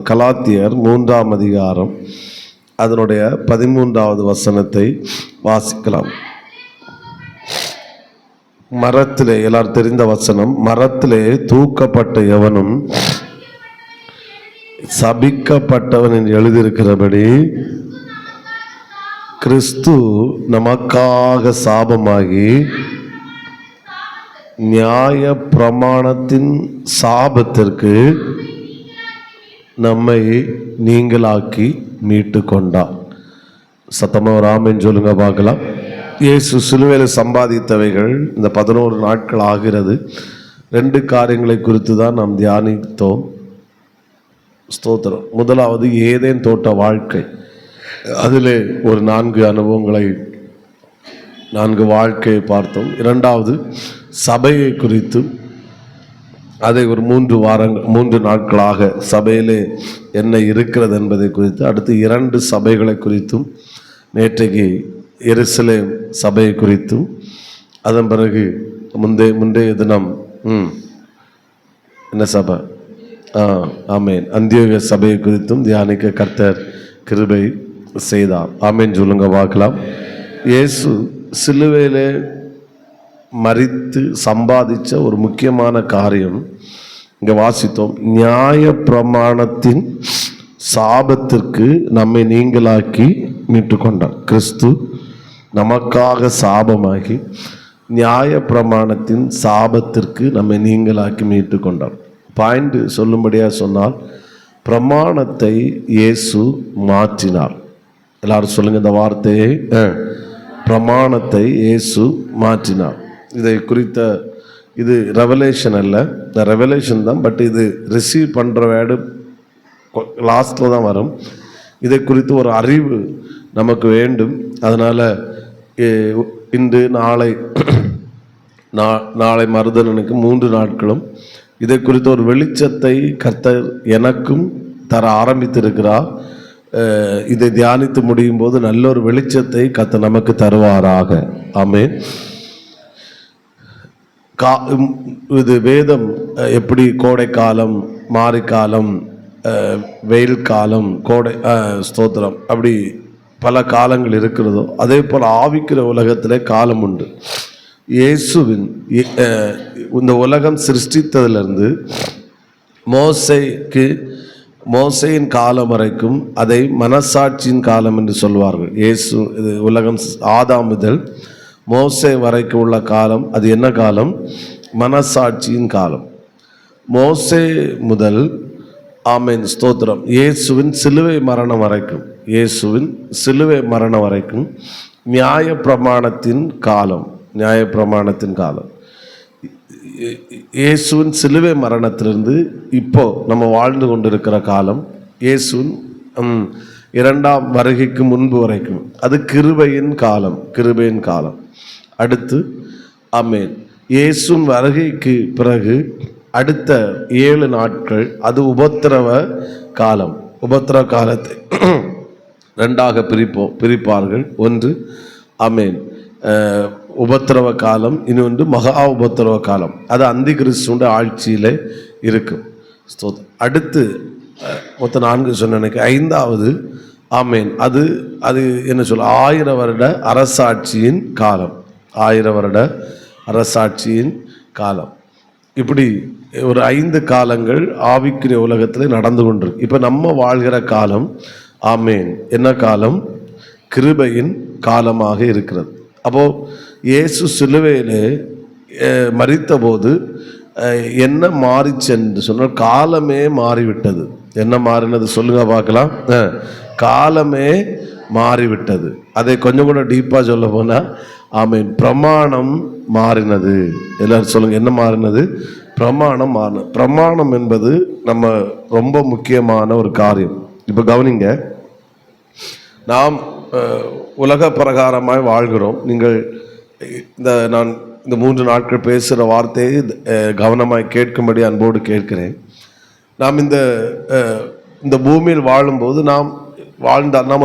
கலாத்தியர் 3ஆம் அதிகாரம் அதனுடைய 13வது வசனத்தை வாசிக்கலாம். மரத்திலே, எல்லாரும் தெரிந்த வசனம், மரத்திலே தூக்கப்பட்ட எவனும் சபிக்கப்பட்டவன் என்று எழுதியிருக்கிறபடி கிறிஸ்து நமக்காக சாபமாகி நியாய பிரமாணத்தின் சாபத்திற்கு நம்மை நீங்களாக்கி மீட்டு கொண்டார். சத்தமா ஒரு ஆமென் சொல்லுங்க பார்க்கலாம். இயேசு சிலுவையில் சம்பாதித்தவைகள் இந்த 11 நாட்கள் ஆகிறது. 2 காரியங்களை குறித்து தான் நாம் தியானித்தோம். ஸ்தோத்திரம். முதலாவது ஏதேன் தோட்ட வாழ்க்கை. அதிலே ஒரு 4 அனுபவங்களை, 4 வாழ்க்கையை பார்த்தோம். 2வது சபையை குறித்து, அதை ஒரு 3 நாட்களாக சபையிலே என்ன இருக்கிறது என்பதை குறித்து, அடுத்து 2 சபைகளை குறித்தும், நேற்றைக்கு எருசலேம் சபையை குறித்தும், அதன் பிறகு முந்தைய தினம் என்ன சபை, ஆமேன், அந்தியோக சபையை குறித்தும் தியானிக்க கர்த்தர் கிருபை செய்தார். ஆமேன் சொல்லுங்க பார்க்கலாம். இயேசு சிலுவையிலே மரித்து சம்பாதிச்ச ஒரு முக்கியமான காரியம் இங்கே வாசித்தோம். நியாய பிரமாணத்தின் சாபத்திற்கு நம்மை நீங்களாக்கி மீட்டு கொண்டார். கிறிஸ்து நமக்காக சாபமாகி நியாய பிரமாணத்தின் சாபத்திற்கு நம்மை நீங்களாக்கி மீட்டு கொண்டார். பாயிண்ட் சொல்லும்படியாக சொன்னால், பிரமாணத்தை இயேசு மாற்றினார். எல்லாரும் சொல்லுங்க இந்த வார்த்தையை. பிரமாணத்தை இயேசு மாற்றினார். இதை குறித்த, இது ரெவலேஷன் அல்ல, இந்த ரெவலேஷன் தான், பட் இது ரிசீவ் பண்ணுற வேர்டு லாஸ்ட்டில் தான் வரும். இதை குறித்து ஒரு அறிவு நமக்கு வேண்டும். அதனால் இன்று நாளை மறுதலனுக்கு 3 நாட்களும் இதை குறித்த ஒரு வெளிச்சத்தை கர்த்தர் எனக்கும் தர ஆரம்பித்திருக்கிறார். இதை தியானித்து முடியும் போது நல்ல ஒரு வெளிச்சத்தை கர்த்தர் நமக்கு தருவாராக. ஆமென். இது வேதம் எப்படி கோடை காலம், மாரிக்காலம், வெயில் காலம், கோடை ஸ்தோத்திரம், அப்படி பல காலங்கள் இருக்கிறதோ, அதே போல் ஆவிக்கிற உலகத்திலே காலம் உண்டு. இயேசுவின் இந்த உலகம் சிருஷ்டித்ததிலிருந்து மோசையின் காலம் வரைக்கும் அதை மனசாட்சியின் காலம் என்று சொல்வார்கள். இயேசு இது உலகம் ஆதாம் முதல் மோசே வரைக்கும் உள்ள காலம், அது என்ன காலம்? மனசாட்சியின் காலம். மோசே முதல், ஆமென் ஸ்தோத்திரம், இயேசுவின் சிலுவை மரணம் வரைக்கும், இயேசுவின் சிலுவை மரணம் வரைக்கும் நியாய பிரமாணத்தின் காலம். நியாய பிரமாணத்தின் காலம். இயேசுவின் சிலுவை மரணத்திலிருந்து இப்போ நம்ம வாழ்ந்து கொண்டிருக்கிற காலம், இயேசுவின் 2ஆம் வருகைக்கு முன்பு வரைக்கும், அது கிருபையின் காலம். கிருபையின் காலம். அடுத்து ஆமென், இயேசுவின் வருகைக்கு பிறகு அடுத்த 7 நாட்கள் அது உபத்திரவ காலம். உபத்திரவ காலத்தை 2ஆக பிரிப்பார்கள். ஒன்று ஆமென் உபத்திரவ காலம், இன்னொன்று மகா உபத்திரவ காலம். அது அந்தி கிறிஸ்துவோட ஆட்சியில் இருக்கும். அடுத்து மொத்தம் 4 சொன்ன 5வது ஆமென், அது என்ன சொல்ல, 1000 வருட அரசாட்சியின் காலம். 1000 வருட அரசாட்சியின் காலம். இப்படி ஒரு 5 காலங்கள் ஆவிக்குரிய உலகத்தில் நடந்து கொண்டிருக்கு. இப்போ நம்ம வாழ்கிற காலம் ஆமென் என்ன காலம்? கிருபையின் காலமாக இருக்கிறது. அப்போது இயேசு சிலுவையிலே மரித்த போது என்ன மாறிச்சு என்று சொன்னால், காலமே மாறிவிட்டது. என்ன மாறினது சொல்லுங்க பார்க்கலாம். காலமே மாறிவிட்டது. அதை கொஞ்சம் கூட டீப்பாக சொல்ல போனால், ஆமென், பிரமாணம் மாறினது. எல்லாரும் சொல்லுங்க, என்ன மாறினது? பிரமாணம் மாறினது. பிரமாணம் என்பது நம்ம ரொம்ப முக்கியமான ஒரு காரியம். இப்போ கவனிங்க, நாம் உலக பிரகாரமாய் வாழ்கிறோம். நீங்கள் நான் இந்த 3 நாட்கள் பேசுகிற வார்த்தையை கவனமாய் கேட்கும்படி அன்போடு கேட்கிறேன். நாம் இந்த பூமியில் வாழும்போது நாம்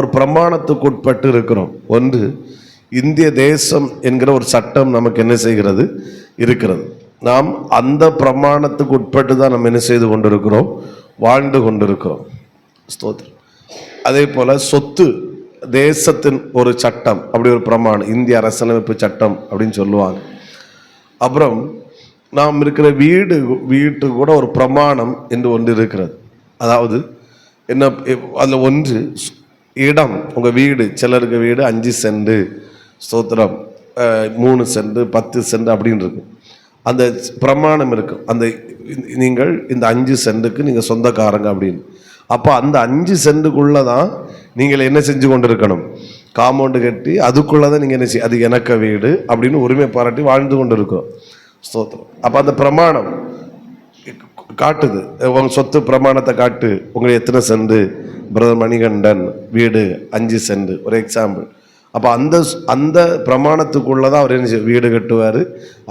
ஒரு பிரமாணத்துக்கு உட்பட்டு இருக்கிறோம். ஒன்று, இந்திய தேசம் என்கிற ஒரு சட்டம் நமக்கு என்ன செய்கிறது? இருக்கிறது. நாம் அந்த பிரமாணத்துக்கு உட்பட்டு தான் நம்ம என்ன செய்து கொண்டிருக்கிறோம்? வாழ்ந்து கொண்டிருக்கிறோம். ஸ்தோத்திரம். அதே போல சொத்து தேசத்தின் ஒரு சட்டம், அப்படி ஒரு பிரமாணம், இந்திய அரசியலமைப்பு சட்டம் அப்படின்னு சொல்லுவாங்க. அப்புறம் நாம் இருக்கிற வீட்டு கூட ஒரு பிரமாணம் என்று ஒன்று இருக்கிறது. அதாவது என்ன, அதில் ஒன்று இடம். உங்கள் வீடு, சிலருக்கு வீடு 5 சென்ட், ஸ்தோத்திரம், 3 சென்ட், 10 சென்ட் அப்படின்னு இருக்கும். அந்த பிரமாணம் இருக்கும். அந்த நீங்கள் இந்த 5 சென்ட்டுக்கு நீங்கள் சொந்தக்காரங்க அப்படின்னு. அப்போ அந்த 5 சென்ட்டுக்குள்ளே தான் நீங்கள் என்ன செஞ்சு கொண்டு இருக்கணும், காம்பவுண்டு கட்டி அதுக்குள்ளே தான் நீங்கள் என்ன செய்ய, அது எனக்கு வீடு அப்படின்னு உரிமை பாராட்டி வாழ்ந்து கொண்டு இருக்கோம். ஸ்தோத்திரம். அப்போ அந்த பிரமாணம் காட்டுது, உங்கள் சொத்து பிரமாணத்தை காட்டு. உங்களுக்கு எத்தனை சென்ட், பிரதர் மணிகண்டன் வீடு 5 சென்ட், ஒரு எக்ஸாம்பிள். அப்போ அந்த பிரமாணத்துக்குள்ளே தான் அவர் என்ன செய்ய, வீடு கட்டுவார்.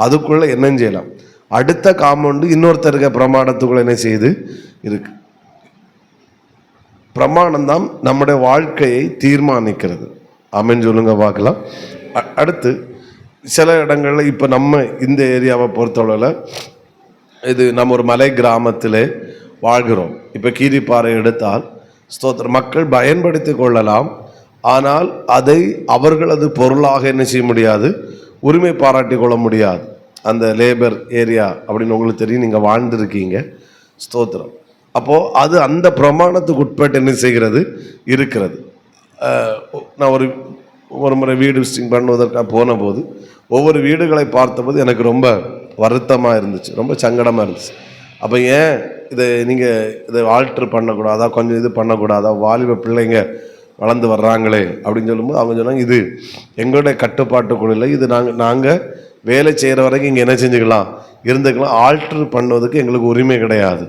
அதுக்குள்ளே என்ன செய்யலாம், அடுத்த காம்பவுண்டு இன்னொருத்தருக்க பிரமாணத்துக்குள்ளே என்ன செய்யுது இருக்கு. பிரமாணம் தான் நம்முடைய வாழ்க்கையை தீர்மானிக்கிறது. ஆமென் சொல்லுங்க பார்க்கலாம். அடுத்து சில இடங்களில் இப்போ நம்ம இந்த ஏரியாவை பொறுத்தளவில் இது நம்ம ஒரு மலை கிராமத்தில் வாழ்கிறோம். இப்போ கீரிப்பாறை எடுத்தால் ஸ்தோத்திரம், மக்கள் பயன்படுத்தி கொள்ளலாம். ஆனால் அதை அவர்களது பொருளாக என்ன செய்ய முடியாது, உரிமை பாராட்டி கொள்ள முடியாது. அந்த லேபர் ஏரியா அப்படின்னு உங்களுக்கு தெரியும், நீங்கள் வாழ்ந்துருக்கீங்க. ஸ்தோத்திரம். அப்போது அது அந்த பிரமாணத்துக்கு உட்பட்டு என்ன செய்கிறது இருக்கிறது. நான் ஒரு முறை வீடு விசிட்டிங் பண்ணுவதற்காக போன போது ஒவ்வொரு வீடுகளை பார்த்தபோது எனக்கு ரொம்ப வருத்தமாக இருந்துச்சு, ரொம்ப சங்கடமாக இருந்துச்சு. அப்போ ஏன் இதை ஆல்ட்ரு பண்ணக்கூடாதா, கொஞ்சம் இது பண்ணக்கூடாதா, வாலிப பிள்ளைங்க வளர்ந்து வர்றாங்களே அப்படின்னு சொல்லும்போது அவங்க சொன்னாங்க, இது எங்களுடைய கட்டுப்பாட்டுக்குள்ள, இது நாங்கள் வேலை செய்கிற வரைக்கும் இங்கே என்ன செஞ்சுக்கலாம், இருந்துக்கலாம், ஆல்ட்ரு பண்ணுவதுக்கு எங்களுக்கு உரிமை கிடையாது.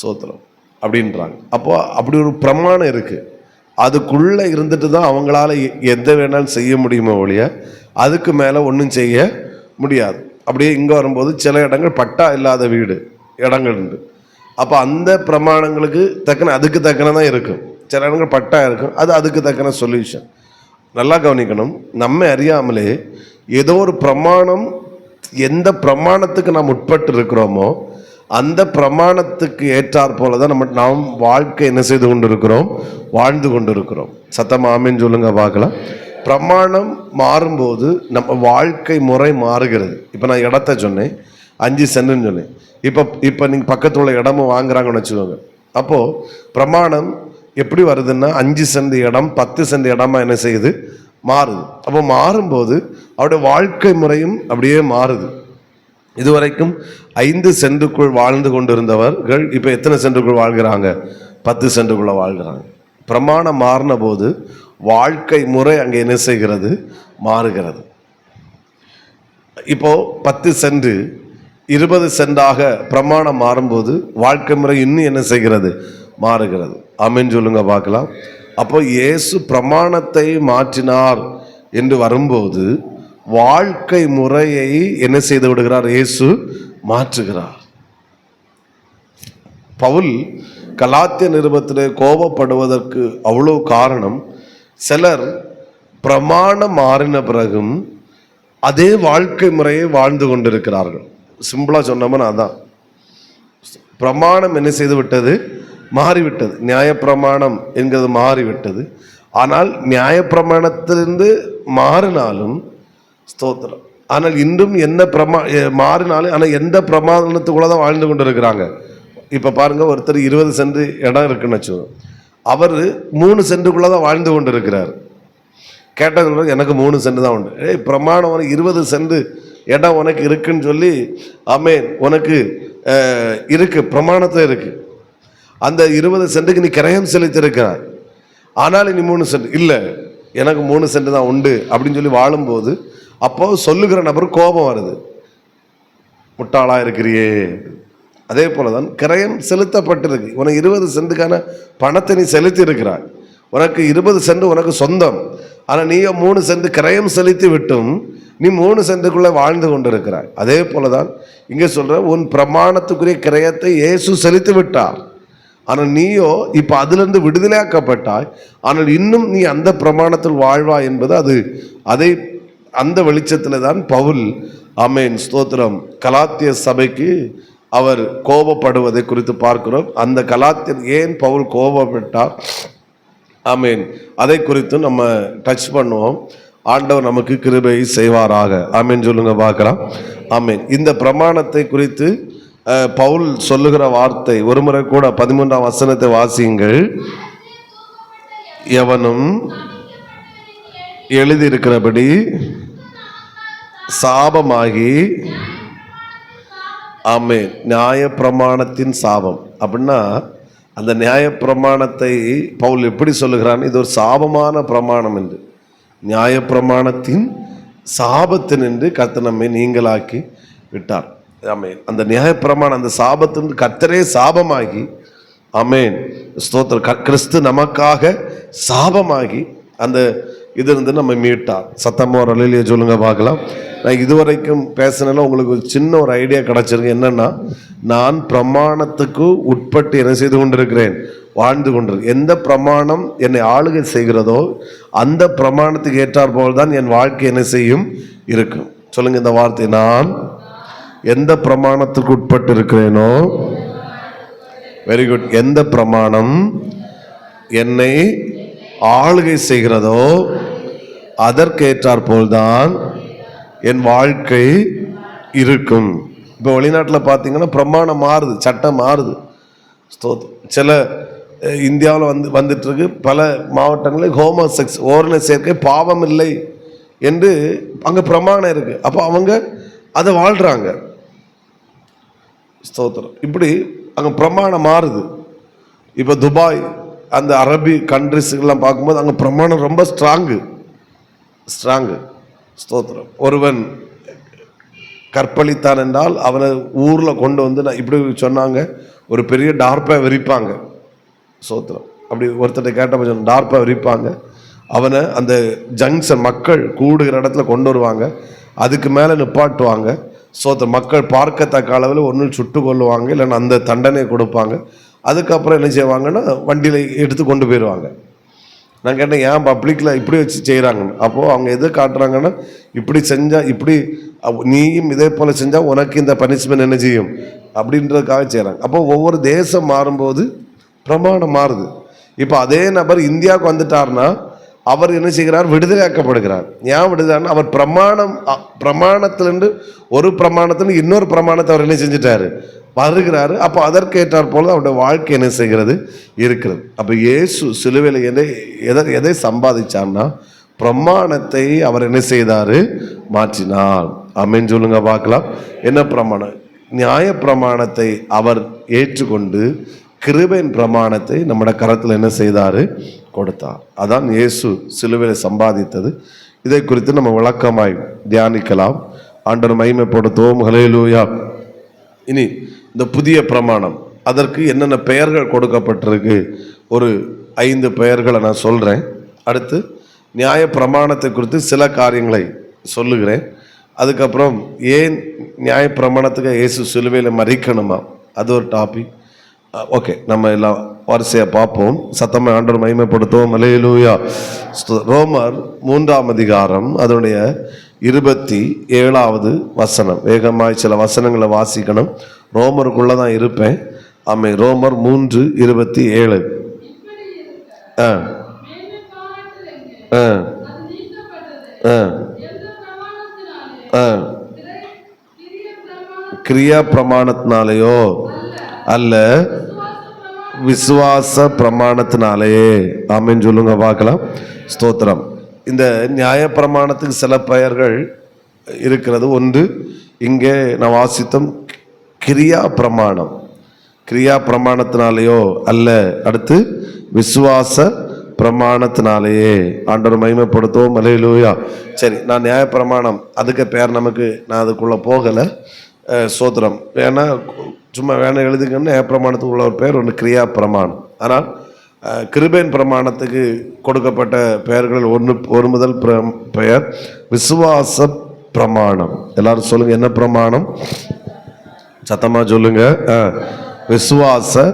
சோத்திரம் அப்படின்றாங்க. அப்போ அப்படி ஒரு பிரமாணம் இருக்குது. அதுக்குள்ளே இருந்துட்டு தான் அவங்களால எந்த வேணாலும் செய்ய முடியுமோ ஒழிய அதுக்கு மேலே ஒன்றும் செய்ய முடியாது. அப்படியே இங்கே வரும்போது சில இடங்கள் பட்டா இல்லாத வீடு இடங்கள் உண்டு. அப்போ அந்த பிரமாணங்களுக்கு அதுக்கு தக்கன தான் இருக்கும். சில இடங்கள் பட்டா இருக்கும், அதுக்கு தக்கன சொல்யூஷன். நல்லா கவனிக்கணும், நம்ம அறியாமலே ஏதோ ஒரு பிரமாணம், எந்த பிரமாணத்துக்கு நாம் உட்பட்டு இருக்கிறோமோ அந்த பிரமாணத்துக்கு ஏற்றாற் போல தான் நாம் வாழ்க்கை என்ன செய்து கொண்டு இருக்கிறோம், வாழ்ந்து கொண்டு இருக்கிறோம். சத்தம் ஆமென் சொல்லுங்க பார்க்கலாம். பிரமாணம் மாறும்போது நம்ம வாழ்க்கை முறை மாறுகிறது. இப்போ நான் இடத்த சொன்னேன், 5 சென்ட்னு சொன்னேன். இப்போ நீங்கள் பக்கத்தில் உள்ள இடமும் வாங்குறாங்கன்னு வச்சுக்கோங்க. அப்போது பிரமாணம் எப்படி வருதுன்னா 5 சென்ட் இடம் 10 சென்ட் இடமா என்ன செய்யுது, மாறுது. அப்போ மாறும்போது அவருடைய வாழ்க்கை முறையும் அப்படியே மாறுது. இதுவரைக்கும் 5 சென்ட்டுக்குள் வாழ்ந்து கொண்டிருந்தவர்கள் இப்போ எத்தனை சென்ட்டுக்குள் வாழ்கிறாங்க, 10 சென்ட்டுக்குள்ள வாழ்கிறாங்க. பிரமாணம் மாறின போது வாழ்க்கை முறை அங்கே என்ன செய்கிறது, மாறுகிறது. இப்போ 10 சென்ட் 20 சென்டாக பிரமாணம் மாறும்போது வாழ்க்கை முறை இன்னும் என்ன செய்கிறது, மாறுகிறது. ஆமென் சொல்லுங்க பார்க்கலாம். அப்போ இயேசு பிரமாணத்தை மாற்றினார் என்று வரும்போது வாழ்க்கை முறையை என்ன செய்து விடுகிறார், இயேசு மாற்றுகிறார். பவுல் கலாத்திய நிருபத்திலே கோபப்படுவதற்கு அவ்வளோ காரணம், சிலர் பிரமாணம் மாறின பிறகும் அதே வாழ்க்கை முறையை வாழ்ந்து கொண்டிருக்கிறார்கள். சிம்பிளா சொன்னோம்னா அதான், பிரமாணம் என்ன செய்து விட்டது, மாறிவிட்டது. நியாயப்பிரமாணம் என்கிறது மாறிவிட்டது. ஆனால் நியாயப்பிரமாணத்திலிருந்து மாறினாலும் ஸ்தோத்திரம், ஆனால் இன்றும் என்ன மாறினாலும் ஆனால் எந்த பிரமாணத்துக்குள்ள தான் வாழ்ந்து கொண்டு இருக்கிறாங்க. இப்போ பாருங்க, ஒருத்தர் 20 சென்ட் இடம் இருக்குன்னு வச்சுக்கோங்க, அவர் 3 சென்ட்டுக்குள்ள தான் வாழ்ந்து கொண்டு இருக்கிறார். கேட்டது எனக்கு 3 சென்ட் தான் உண்டு. பிரமாணம் உனக்கு 20 சென்ட் இடம் உனக்கு இருக்குன்னு சொல்லி, ஆமென், உனக்கு இருக்கு, பிரமாணத்தில் இருக்கு. அந்த 20 சென்ட்டுக்கு நீ கிரயம் செலுத்திருக்கிறாய், ஆனால் நீ 3 சென்ட் இல்லை, எனக்கு 3 சென்ட் தான் உண்டு அப்படின்னு சொல்லி வாழும்போது அப்போ சொல்லுகிற நபர் கோபம் வருது, முட்டாளா இருக்கிறியே. அதே போலதான் கிரயம் செலுத்தப்பட்டிருக்கு. உனக்கு 20 சென்ட்டுக்கான பணத்தை நீ செலுத்தி இருக்கிறாய், உனக்கு 20 சென்ட் உனக்கு சொந்தம். ஆனால் நீ 3 சென்ட் கிரயம் செலுத்தி விட்டும் நீ 3 சென்ட்டுக்குள்ளே வாழ்ந்து கொண்டு இருக்கிறாய். அதே போலதான் இங்கே சொல்ற, உன் பிரமாணத்துக்குரிய கிரயத்தை இயேசு செலுத்தி விட்டார். ஆனால் நீயோ இப்போ அதிலிருந்து விடுதலையாக்கப்பட்டாய். ஆனால் இன்னும் நீ அந்த பிரமாணத்தில் வாழ்வா என்பது அந்த வெளிச்சத்தில் தான் பவுல், ஆமென் ஸ்தோத்திரம், கலாத்திய சபைக்கு அவர் கோபப்படுவதை குறித்து பார்க்கிறோம். அந்த கலாத்தியர் ஏன் பவுல் கோபப்பட்டார், ஆமேன், அதை குறித்து நம்ம டச் பண்ணுவோம். ஆண்டவர் நமக்கு கிருபை செய்வாராக. ஆமேன் சொல்லுங்க பார்க்கலாம். ஆமேன். இந்த பிரமாணத்தை குறித்து பவுல் சொல்லுகிற வார்த்தை ஒருமுறை கூட 13ஆம் வசனத்தை வாசியுங்கள். எவனும் எழுதியிருக்கிறபடி சாபமாகி, ஆமேன், நியாய பிரமாணத்தின் சாபம். அப்படின்னா அந்த நியாய பிரமாணத்தை பவுல் எப்படி சொல்லுகிறான், இது ஒரு சாபமான பிரமாணம் என்று, நியாய பிரமாணத்தின் சாபத்தின் என்று கர்த்தர் நம்மை நீங்களாக்கி விட்டார். ஆமேன். அந்த நியாய பிரமாணம் அந்த சாபத்தின் கர்த்தரே சாபமாகி, ஆமேன், ஸ்தோத்திரம், கிறிஸ்து நமக்காக சாபமாகி அந்த இதிலிருந்து நம்ம மீட்டார். சத்தமா ஒரு அல்லேலூயா சொல்லுங்க பார்க்கலாம். நான் இதுவரைக்கும் பேசினால உங்களுக்கு ஒரு சின்ன ஒரு ஐடியா கிடைச்சிருக்கு. என்னன்னா, நான் பிரமாணத்துக்கு உட்பட்டு என்ன செய்து கொண்டிருக்கிறேன், வாழ்ந்து கொண்டிருக்கிறேன். எந்த பிரமாணம் என்னை ஆளுகை செய்கிறதோ அந்த பிரமாணத்துக்கு ஏற்றார் போல் தான் என் வாழ்க்கை என்ன செய்யும் இருக்கும். சொல்லுங்க இந்த வார்த்தை. நான் எந்த பிரமாணத்துக்கு உட்பட்டு இருக்கிறேனோ, வெரி குட், எந்த பிரமாணம் என்னை ஆளுகை செய்கிறதோ அதற்கேற்றார் போல்தான் என் வாழ்க்கை இருக்கும். இப்போ வெளிநாட்டில் பார்த்தீங்கன்னா பிரமாணம் மாறுது, சட்டம் மாறுது. சில இந்தியாவில் வந்துட்டு இருக்கு, பல மாவட்டங்களில் ஹோமோசெக்ஸ் ஓரண சேர்க்கை பாவம் இல்லை என்று அங்கே பிரமாணம் இருக்கு. அப்போ அவங்க அதை வாழ்கிறாங்க. ஸ்தோத்திரம். இப்படி அங்கே பிரமாணம் மாறுது. இப்போ துபாய் அந்த அரபி கண்ட்ரிஸ்லாம் பார்க்கும்போது அங்கே பிரமாணம் ரொம்ப ஸ்ட்ராங்கு. ஸ்தோத்திரம். ஒருவன் கற்பழித்தான் என்றால் அவனை ஊரில் கொண்டு வந்து, நான் இப்படி சொன்னாங்க, ஒரு பெரிய டார்ப்பை விரிப்பாங்க. ஸ்தோத்திரம். அப்படி ஒருத்தர் கேட்ட டார்ப்பை விரிப்பாங்க, அவனை அந்த ஜங்ஷன் மக்கள் கூடுகிற இடத்துல கொண்டு வருவாங்க, அதுக்கு மேலே நிப்பாட்டுவாங்க. ஸ்தோத்திரம். மக்கள் பார்க்கத்தக்க அளவில் ஒன்று சுட்டு கொள்ளுவாங்க, இல்லைன்னா அந்த தண்டனை கொடுப்பாங்க. அதுக்கப்புறம் என்ன செய்வாங்கன்னா வண்டியில் எடுத்து கொண்டு போயிடுவாங்க. நான் கேட்டேன், ஏன் பப்ளிக்கில் இப்படி வச்சு செய்கிறாங்கன்னு. அப்போது அவங்க எது காட்டுறாங்கன்னா, இப்படி செஞ்சால், இப்படி நீயும் இதே போல் செஞ்சால் உனக்கு இந்த பனிஷ்மெண்ட் என்ன செய்யும் அப்படின்றதுக்காக செய்கிறாங்க. அப்போது ஒவ்வொரு தேசம் மாறும்போது பிரமாணம் மாறுது. இப்போ அதே நபர் இந்தியாவுக்கு வந்துட்டார்னா அவர் என்ன செய்கிறார், விடுதலையாக்கப்படுகிறார். ஏன் விடுதலைன்னா, அவர் பிரமாணத்திலிருந்து ஒரு பிரமாணத்திலிருந்து இன்னொரு பிரமாணத்தை அவர் என்ன செஞ்சிட்டாரு, வருகிறாரு. அப்போ அதற்கேற்றார் போல அவருடைய வாழ்க்கை என்ன செய்கிறது இருக்கிறது. அப்போ இயேசு சிலுவையில் எதை சம்பாதிச்சார்னா, பிரமாணத்தை அவர் என்ன செய்தார், மாற்றினார். ஆமென் சொல்லுங்க பார்க்கலாம். என்ன பிரமாணம்? நியாய பிரமாணத்தை அவர் ஏற்றுக்கொண்டு கிருபையின் பிரமாணத்தை நம்முடைய கரத்தில் என்ன செய்தார், கொடுத்தார். அதான் இயேசு சிலுவையில் சம்பாதித்தது. இதை குறித்து நம்ம விளக்கமாய் தியானிக்கலாம். ஆண்டவர் மகிமைப்படுத்துவோம். ஹல்லேலூயா. இனி இந்த புதிய பிரமாணம், அதற்கு என்னென்ன பெயர்கள் கொடுக்கப்பட்டிருக்கு, ஒரு 5 பெயர்களை நான் சொல்கிறேன். அடுத்து நியாய பிரமாணத்தை குறித்து சில காரியங்களை சொல்லுகிறேன். அதுக்கப்புறம் ஏன் நியாய பிரமாணத்துக்கு இயேசு சிலுவையில் மறிக்கணுமா, அது ஒரு டாபிக். ஓகே, நம்ம எல்லாம் வரிசையாக பார்ப்போம். சத்தமாக ஆண்டவர் மகிமைப்படுத்துவோம். அல்லேலூயா. ரோமர் 3ஆம் அதிகாரம் அதனுடைய 27வது வசனம். வேகமாய் சில வசனங்களை வாசிக்கணும். ரோமருக்குள்ளே தான் இருப்பேன். ஆமாம். ரோமர் 3:27. கிரியா பிரமாணத்தினாலேயோ அல்ல, விசுவாச பிரமாணத்தினாலேயே. ஆமென் சொல்லுங்க பார்க்கலாம். ஸ்தோத்திரம். இந்த நியாய பிரமாணத்துக்கு சில பெயர்கள் இருக்கிறது. ஒன்று இங்கே நான் வாசித்தோம், கிரியா பிரமாணம். கிரியா பிரமாணத்தினாலேயோ அல்ல. அடுத்து விசுவாச பிரமாணத்தினாலேயே. ஆண்டவர் மகிமைப்படுத்துவோம். அல்லேலூயா. சரி, நான் நியாய பிரமாணம் அதுக்கு பேர் நமக்கு, நான் அதுக்குள்ளே போகலை. ஸ்தோத்திரம். ஏன்னா சும்மா வேணாம் எழுதுங்கன்னு நியாய பிரமாணத்துக்கு உள்ள ஒரு பேர் ஒன்று கிரியா பிரமாணம். ஆனால் கிருபையின் பிரமாணத்துக்கு கொடுக்கப்பட்ட பெயர்கள் ஒரு முதல் பெயர் விசுவாச பிரமாணம். எல்லாரும் சொல்லுங்க, என்ன பிரமாணம்? சத்தமா சொல்லுங்க. விசுவாச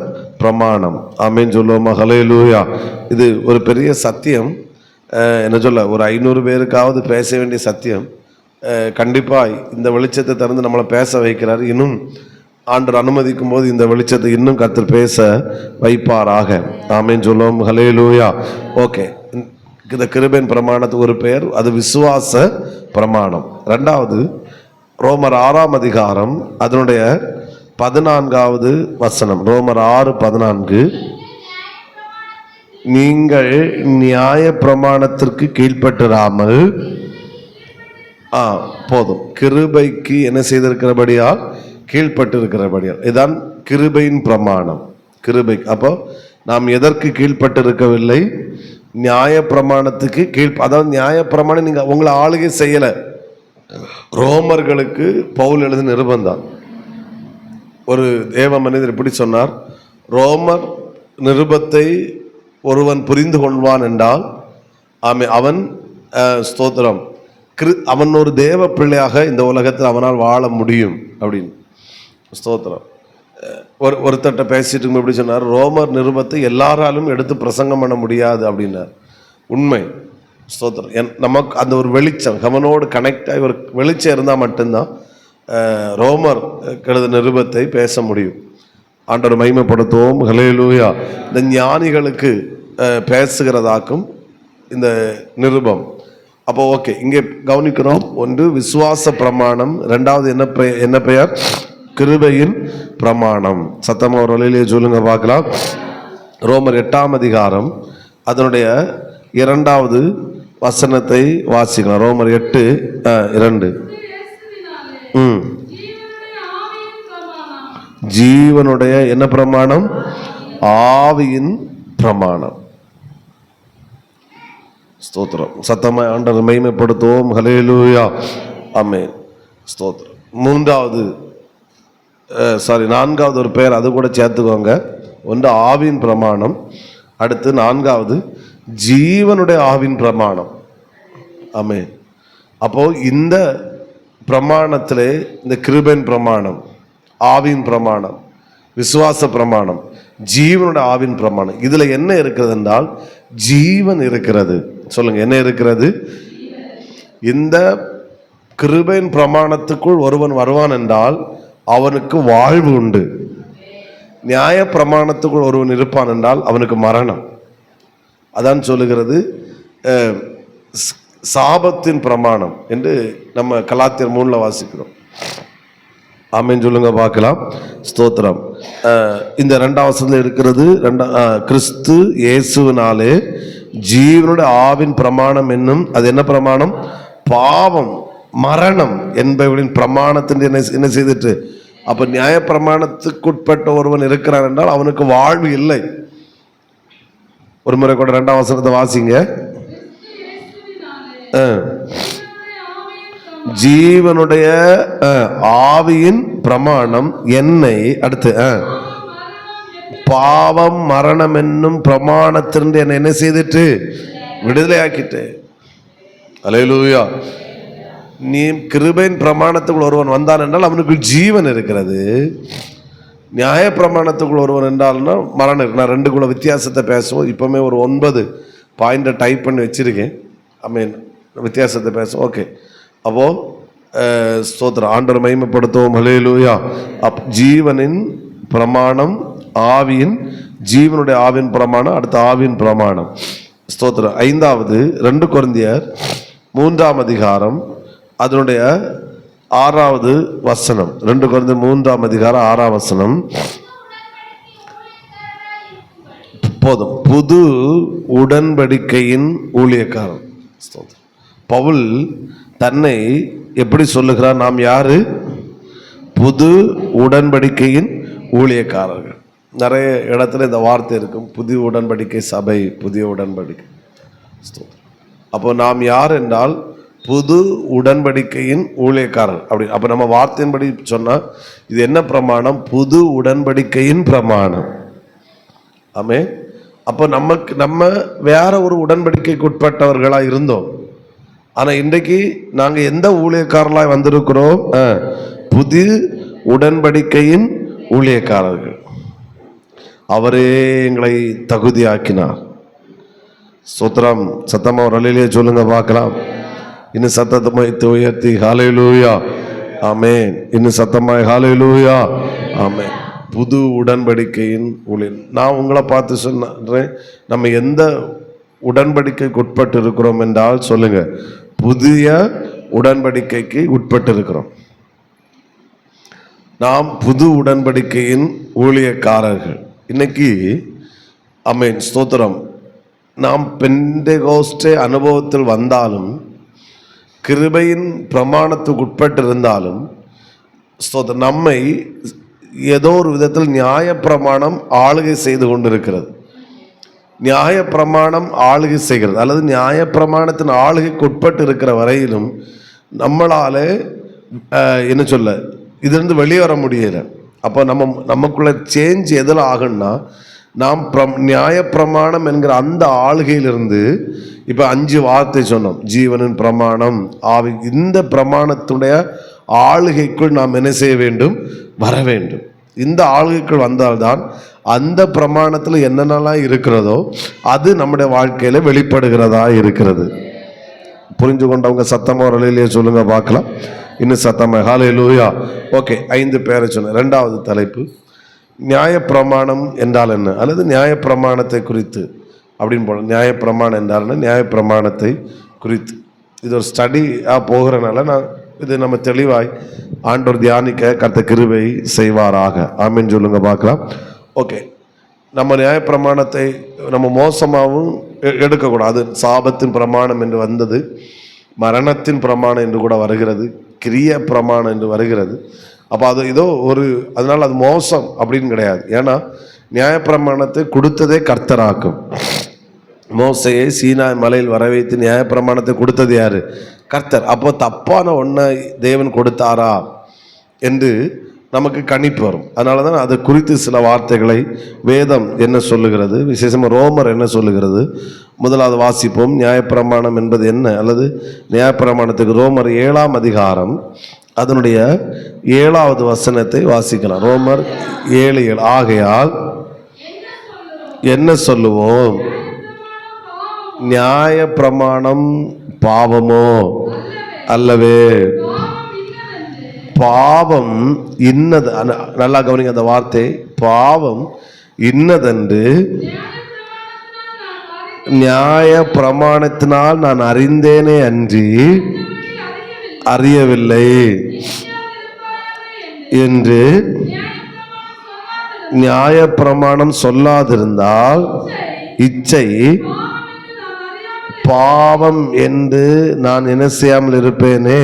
பிரமாணம். ஆமென் சொல்லுவோமா? ஹல்லேலூயா. இது ஒரு பெரிய சத்தியம். என்ன சொல்ல, ஒரு 500 பேருக்காவது பேச வேண்டிய சத்தியம். கண்டிப்பாக இந்த வெளிச்சத்தை திறந்து நம்மளை பேச வைக்கிறார். இன்னும் ஆண்டவர் அனுமதிக்கும் போது இந்த வெளிச்சத்தை இன்னும் கர்த்தர் பேச வைப்பாராக. ஆமென் சொல்லுவோம். ஹல்லேலூயா. ஓகே, இந்த கிருபையின் பிரமாணத்துக்கு ஒரு பெயர், அது விசுவாச பிரமாணம். ரெண்டாவது ரோமர் 6ஆம் அதிகாரம் அதனுடைய 14வது வசனம். ரோமர் 6:14, நீங்கள் நியாய பிரமாணத்திற்கு கீழ்ப்பட்டிராமல் போதும் கிருபைக்கு என்ன செய்திருக்கிறபடியால் கீழ்ப்பட்டிருக்கிறபடியால். இதுதான் கிருபையின் பிரமாணம். கிருபை. அப்போ நாம் எதற்கு கீழ்ப்பட்டிருக்கவில்லை? நியாய பிரமாணத்துக்கு அதாவது நியாய பிரமாணம் நீங்க உங்களை ஆளுகை செய்யல. ரோமர்களுக்கு பவுல் எழுதின நிருபந்தான். ஒரு தேவ மனிதர் இப்படி சொன்னார், ரோமர் நிருபத்தை ஒருவன் புரிந்து கொள்வான் என்றால் அவன் ஸ்தோத்திரம் அவன் ஒரு தேவ பிள்ளையாக இந்த உலகத்தில் அவனால் வாழ முடியும் அப்படின்னு. ஸ்தோத்திரம். ஒருத்தட்ட பேசிட்டு எப்படி சொன்னார், ரோமர் நிருபத்தை எல்லாராலும் எடுத்து பிரசங்கம் பண்ண முடியாது அப்படின்னார். உண்மை. ஸ்தோத்திரம். நமக்கு அந்த ஒரு வெளிச்சம் அவனோடு கனெக்ட் ஆகி ஒரு வெளிச்சம் இருந்தால் மட்டும்தான் ரோமர் கழுத நிருபத்தை பேச முடியும். ஆண்டவர் மகிமைப்படுத்துவோம். ஹல்லேலூயா. இந்த ஞானிகளுக்கு பேசுகிறதாக்கும் இந்த நிருபம். அப்போ ஓகே, இங்கே கவனிக்கிறோம். ஒன்று விசுவாச பிரமாணம், ரெண்டாவது என்ன பெயர்? கிருபையின் பிரமாணம். சத்தமா ஒரு வழியிலே சொல்லுங்க பார்க்கலாம். ரோமர் 8ஆம் அதிகாரம் அதனுடைய 2வது வசனத்தை வாசிக்கலாம். ரோமர் 8:2. ஜீவனுடைய என்ன பிரமாணம்? ஆவியின் பிரமாணம். ஸ்தோத்திரம். சத்தமா ஆண்டவரை மகிமைப்படுத்துவோம். ஹல்லேலூயா. ஆமென். ஸ்தோத்திரம். 4வது ஒரு பெயர் அது கூட சேர்த்துக்கோங்க. ஒன்று ஆவியின் பிரமாணம், அடுத்து 4வது ஜீவனுடைய ஆவின் பிரமாணம். ஆமென். அப்போ இந்த பிரமாணத்திலே இந்த கிருபையின் பிரமாணம், ஆவின் பிரமாணம், விசுவாச பிரமாணம், ஜீவனுடைய ஆவின் பிரமாணம், இதுல என்ன இருக்கிறது என்றால் ஜீவன் இருக்கிறது. சொல்லுங்க, என்ன இருக்கிறது? இந்த கிருபையின் பிரமாணத்துக்குள் ஒருவன் வருவான் என்றால் அவனுக்கு வாழ்வு உண்டு. நியாய பிரமாணத்துக்குள் ஒருவன் இருப்பான் என்றால் அவனுக்கு மரணம். அதான் சொல்லுகிறது சாபத்தின் பிரமாணம் என்று நம்ம கலாத்தியர் 3 வாசிக்கிறோம். ஆமென் சொல்லுங்க பார்க்கலாம். ஸ்தோத்திரம். இந்த 2ஆம் வசனத்தில் இருக்கிறது கிறிஸ்து இயேசுவினாலே ஜீவனுடைய ஆவின் பிரமாணம் என்னும், அது என்ன பிரமாணம்? பாவம் மரணம் என்பவர்களின் பிரமாணத்தின் என்ன செய்துட்டு. அப்ப நியாய பிரமாணத்துக்குட்பட்ட ஒருவன் இருக்கிறான் என்றால் அவனுக்கு வாழ்வு இல்லை. ஒரு முறை கூட 2ஆம் வசனத்தை வாசிங்க. ஜீவனுடைய ஆவியின் பிரமாணம் என்னை, அடுத்து பாவம் மரணம் என்னும் பிரமாணத்திலிருந்து என்னை என்ன செய்துட்டு விடுதலை ஆக்கிட்டு. அல்லேலூயா. நீ கிருபையின் பிரமாணத்துக்குள் ஒருவன் வந்தான் என்றால் அவனுக்கு ஜீவன் இருக்கிறது. நியாய பிரமாணத்துக்குள் ஒருவன் என்றால்னா மரணம் இருக்கு. நான் 2 வித்தியாசத்தை பேசுவோம். இப்பவுமே ஒரு 9 பாயிண்ட்டை டைப் பண்ணி வச்சிருக்கேன். மீன் வித்தியாசத்தை பேசுவோம். ஓகே. அப்போ ஸ்தோத்திரம். ஆண்டவர் மகிமைப்படுத்துவோம். ஹல்லேலூயா. ஜீவனின் பிரமாணம், ஆவியின், ஜீவனுடைய ஆவின் பிரமாணம், அடுத்த ஆவியின் பிரமாணம். ஸ்தோத்திரம். 5வது 2 கொரிந்தியர் 3ஆம் அதிகாரம் அதனுடைய 6வது வசனம். 2 கொரிந்தியர் 3ஆம் அதிகாரம் 6ஆம் வசனம். போதும். புது உடன்படிக்கையின் ஊழியக்காரன். பவுல் தன்னை எப்படி சொல்லுகிறார்? நாம் யாரு? புது உடன்படிக்கையின் ஊழியக்காரர்கள். நிறைய இடத்துல இந்த வார்த்தை இருக்கும். புதிய உடன்படிக்கை சபை, புதிய உடன்படிக்கை. அப்போ நாம் யார் என்றால் புது உடன்படிக்கையின் ஊழியக்காரர் அப்படி. அப்போ நம்ம வார்த்தையின்படி சொன்னால் இது என்ன பிரமாணம்? புது உடன்படிக்கையின் பிரமாணம். ஆமே. அப்போ நம்ம வேற ஒரு உடன்படிக்கைக்கு உட்பட்டவர்களாக இருந்தோம். ஆனால் இன்றைக்கு நாங்கள் எந்த ஊழியக்காரர்களாக வந்திருக்கிறோம்? புதிய உடன்படிக்கையின் ஊழியக்காரர்கள். அவரே எங்களை தகுதியாக்கினார். ஸ்தோத்திரம். சத்தமா ஒரு அலையிலே சொல்லுங்க பார்க்கலாம். இன்னும் சத்தத்தை உயர்த்தி ஹல்லேலூயா. ஆமென். இன்னும் சத்தமாய் ஹல்லேலூயா. ஆமென். புது உடன்படிக்கையின் ஊழியர். நான் உங்களை பார்த்து சொன்னேன், நம்ம எந்த உடன்படிக்கைக்கு உட்பட்டு இருக்கிறோம் என்றால் சொல்லுங்க, புதிய உடன்படிக்கைக்கு உட்பட்டு இருக்கிறோம். நாம் புது உடன்படிக்கையின் ஊழியக்காரர்கள். இன்னைக்கு ஆமென், ஸ்தோத்திரம். நாம் பெந்தெகோஸ்தே அனுபவத்தில் வந்தாலும், கிருபையின் பிரமாணத்துக்கு உட்பட்டு இருந்தாலும், ஸ்தோத்திரம், நம்மை ஏதோ ஒரு விதத்தில் நியாயப்பிரமாணம் ஆளுகை செய்து கொண்டிருக்கிறது. நியாயப்பிரமாணம் ஆளுகை செய்கிறது, அல்லது நியாயப்பிரமாணத்தின் ஆளுகைக்கு உட்பட்டு இருக்கிற வரையிலும் நம்மளால என்ன சொல்ல, இதிலிருந்து வெளியே வர முடியல. அப்போ நமக்குள்ள சேஞ்ச் எதில் ஆகுன்னா, நாம் நியாயப்பிரமாணம் என்கிற அந்த ஆளுகையிலிருந்து இப்போ 5 வார்த்தை சொன்னோம், ஜீவனின் பிரமாணம், ஆவி, இந்த பிரமாணத்துடைய ஆளுகைக்குள் நாம் என்ன செய்ய வேண்டும், வர வேண்டும். இந்த ஆளுகைக்குள் வந்தால்தான் அந்த பிரமாணத்தில் என்னென்னலாம் இருக்கிறதோ அது நம்முடைய வாழ்க்கையில் வெளிப்படுகிறதா இருக்கிறது. புரிஞ்சு கொண்டவங்க சத்தமாக ஒரு அலையிலேயே சொல்லுங்க பார்க்கலாம். இன்னும் சத்தமாக ஹல்லேலூயா. ஓகே, 5 பேரை சொன்னேன். 2வது தலைப்பு நியாயப்பிரமாணம் என்றால் என்ன, அல்லது நியாயப்பிரமாணத்தை குறித்து அப்படின்னு போல. நியாயப்பிரமாணம் என்றால் நியாயப்பிரமாணத்தை குறித்து இது ஒரு ஸ்டடியாக போகிறனால நான் இது நம்ம தெளிவாய் ஆண்டவர் தியானிக்க கர்த்தர் கிருபை செய்வாராக. ஆமென் சொல்லுங்க பார்க்கலாம். ஓகே, நம்ம நியாயப்பிரமாணத்தை நம்ம மோசமாகவும் எடுக்கக்கூடாது. சாபத்தின் பிரமாணம் என்று வந்தது, மரணத்தின் பிரமாணம் என்று கூட வருகிறது, கிரிய பிரமாணம் என்று வருகிறது. அப்போ அது ஏதோ ஒரு, அதனால் அது மோசம் அப்படின்னு கிடையாது. ஏன்னா நியாயப்பிரமாணத்தை கொடுத்ததே கர்த்தராக்கும். மோசையை சீனாய் மலையில் வர வைத்து நியாயப்பிரமாணத்தை கொடுத்தது யாரு? கர்த்தர். அப்போ தப்பான ஒன்றை தேவன் கொடுத்தாரா என்று நமக்கு கணிப்பு வரும். அதனால தான் அதை குறித்து சில வார்த்தைகளை வேதம் என்ன சொல்லுகிறது, விசேஷமாக ரோமர் என்ன சொல்லுகிறது, முதலாவது வாசிப்போம். நியாயப்பிரமாணம் என்பது என்ன, அல்லது நியாயப்பிரமாணத்துக்கு ரோமர் 7ஆம் அதிகாரம் அதனுடைய 7வது வசனத்தை வாசிக்கலாம். ரோமர் 7:7. ஆகையால் என்ன சொல்லுவோம், நியாயப்பிரமாணம் பாவமோ? அல்லவே. பாவம் இன்னது, நல்லா கவனிங்க அந்த வார்த்தை, பாவம் இன்னதென்று நியாய பிரமாணத்தினால் நான் அறிந்தேனே அன்றி அறியவில்லை என்று நியாய பிரமாணம் சொல்லாதிருந்தால் இச்சை பாவம் என்று நான் என்ன செய்யாமல் இருப்பேனே,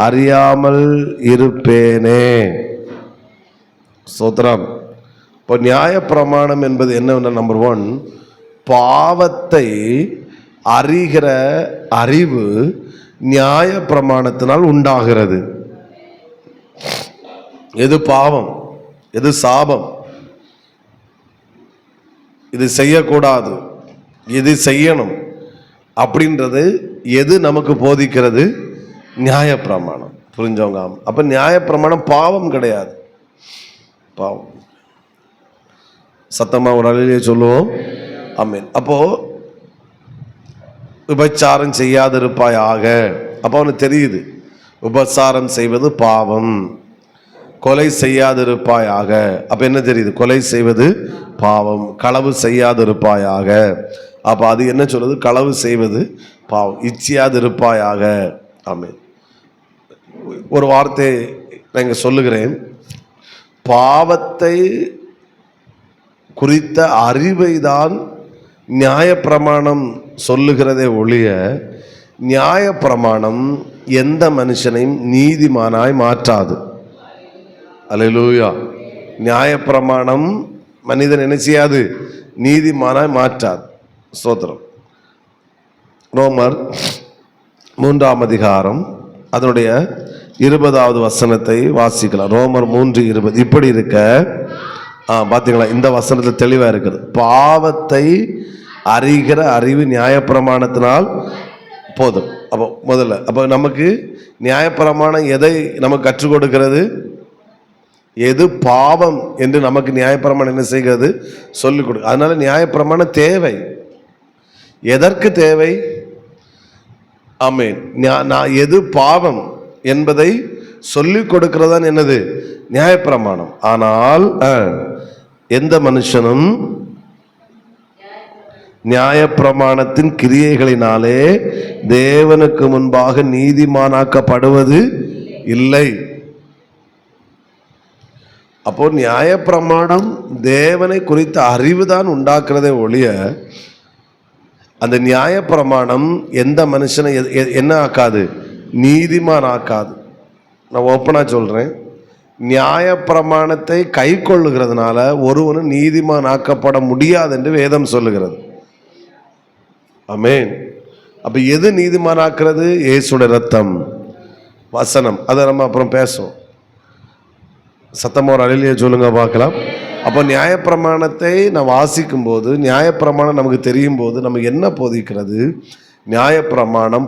அறியாமல் இருப்பேனே. ஸ்தோத்திரம். இப்போ நியாயப்பிரமாணம் என்பது என்னவென்ன, நம்பர் 1, பாவத்தை அறிகிற அறிவு நியாயப்பிரமாணத்தினால் உண்டாகிறது. எது பாவம், எது சாபம், இது செய்யக்கூடாது, இது செய்யணும் அப்படின்றது எது நமக்கு போதிக்கிறது? நியாயப்பிரமாணம். புரிஞ்சவங்க? அப்போ நியாயப்பிரமாணம் பாவம் கிடையாது. பாவம் சத்தமாக ஒரு அலையிலே சொல்லுவோம். ஆமென். அப்போ விபச்சாரம் செய்யாதிருப்பாயாக. அப்போ அவனுக்கு தெரியுது விபச்சாரம் செய்வது பாவம். கொலை செய்யாதிருப்பாயாக. அப்போ என்ன தெரியுது? கொலை செய்வது பாவம். களவு செய்யாதிருப்பாயாக. அப்போ அது என்ன சொல்லுது? களவு செய்வது பாவம். இச்சியாதிருப்பாயாக. ஆமென். ஒரு வார்த்தை நான் சொல்லுகிறேன், பாவத்தை குறித்த அறிவை தான் நியாயப்பிரமாணம் சொல்லுகிறதே ஒழிய நியாயப்பிரமாணம் எந்த மனுஷனையும் நீதிமானாய் மாற்றாது. அல்லேலூயா. நியாயப்பிரமாணம் மனிதன் என்ன செய்யாது? நீதிமானாய் மாற்றாது. ஸ்தோத்திரம். ரோமர் 3ஆம் அதிகாரம் அதனுடைய 20வது வசனத்தை வாசிக்கலாம். ரோமர் 3:20. இப்படி இருக்க, பார்த்தீங்களா, இந்த வசனத்தில் தெளிவாக இருக்குது. பாவத்தை அறிகிற அறிவு நியாயப்பிரமாணத்தினால் போதும். அப்போ முதல்ல அப்போ நமக்கு நியாயப்பிரமாணம் எதை நமக்கு கற்றுக் கொடுக்கிறது? எது பாவம் என்று நமக்கு நியாயப்பிரமாணம் என்ன செய்கிறது? சொல்லிக் கொடு. அதனால நியாயப்பிரமாணம் தேவை. எதற்கு தேவை? ஆமென். நான் எது பாவம் என்பதை சொல்லிக் கொடுக்கிறதான் என்னது? நியாயப்பிரமாணம். ஆனால் எந்த மனுஷனும் நியாயப்பிரமாணத்தின் கிரியைகளினாலே தேவனுக்கு முன்பாக நீதிமானாக்கப்படுவது இல்லை. அப்போ நியாயப்பிரமாணம் தேவனை குறித்த அறிவுதான் உண்டாக்குறதே ஒழிய அந்த நியாயப்பிரமாணம் எந்த மனுஷனை என்ன ஆக்காது? நீதிமான் ஆக்காது. நான் ஓப்பனாக சொல்கிறேன், நியாயப்பிரமாணத்தை கை கொள்ளுகிறதுனால ஒருவனும் நீதிமான் ஆக்கப்பட முடியாது என்று வேதம் சொல்லுகிறது. ஆமென். அப்போ எது நீதிமானாக்குறது? இயேசுடைய ரத்தம், வசனம். அதை நம்ம அப்புறம் பேசுவோம். சத்தமாக ஒரு அழிலியை சொல்லுங்க பார்க்கலாம். அப்போ நியாயப்பிரமாணத்தை நான் வாசிக்கும் போது, நியாயப்பிரமாணம் நமக்கு தெரியும் போது நம்ம என்ன போதிக்கிறது? நியாயப்பிரமாணம்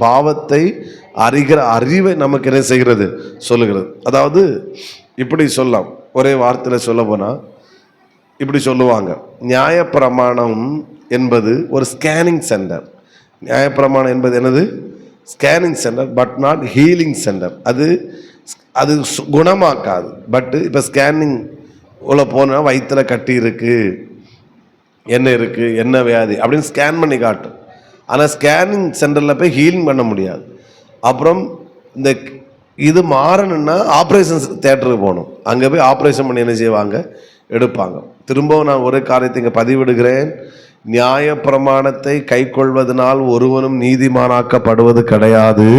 பாவத்தை அறிகிற அறிவை நமக்கு என்ன செய்கிறது? சொல்லுகிறது. அதாவது இப்படி சொல்லலாம், ஒரே வார்த்தையில் சொல்ல போனால் இப்படி சொல்லுவாங்க, நியாயப்பிரமாணம் என்பது ஒரு ஸ்கேனிங் சென்டர். நியாயப்பிரமாணம் என்பது என்னது? Scanning centre, but not healing centre. அது குணமாக்காது. பட்டு இப்போ ஸ்கேனிங் உள்ள போனால் வயிற்றில் கட்டி இருக்குது, என்ன இருக்குது, என்ன வியாதி அப்படின்னு ஸ்கேன் பண்ணி காட்டும். ஆனால் ஸ்கேனிங் சென்டரில் போய் ஹீலிங் பண்ண முடியாது. அப்புறம் இந்த இது மாறணும்னா ஆப்ரேஷன் தியேட்டருக்கு போகணும். அங்கே போய் ஆப்ரேஷன் பண்ணி என்ன செய்வாங்க? எடுப்பாங்க. திரும்பவும் நான் ஒரு காரியத்தை இங்கே பதிவிடுகிறேன். நியாயப்பிரமாணத்தை கை கொள்வதனால் ஒருவனும் நீதிமானாக்கப்படுவது கிடையாது.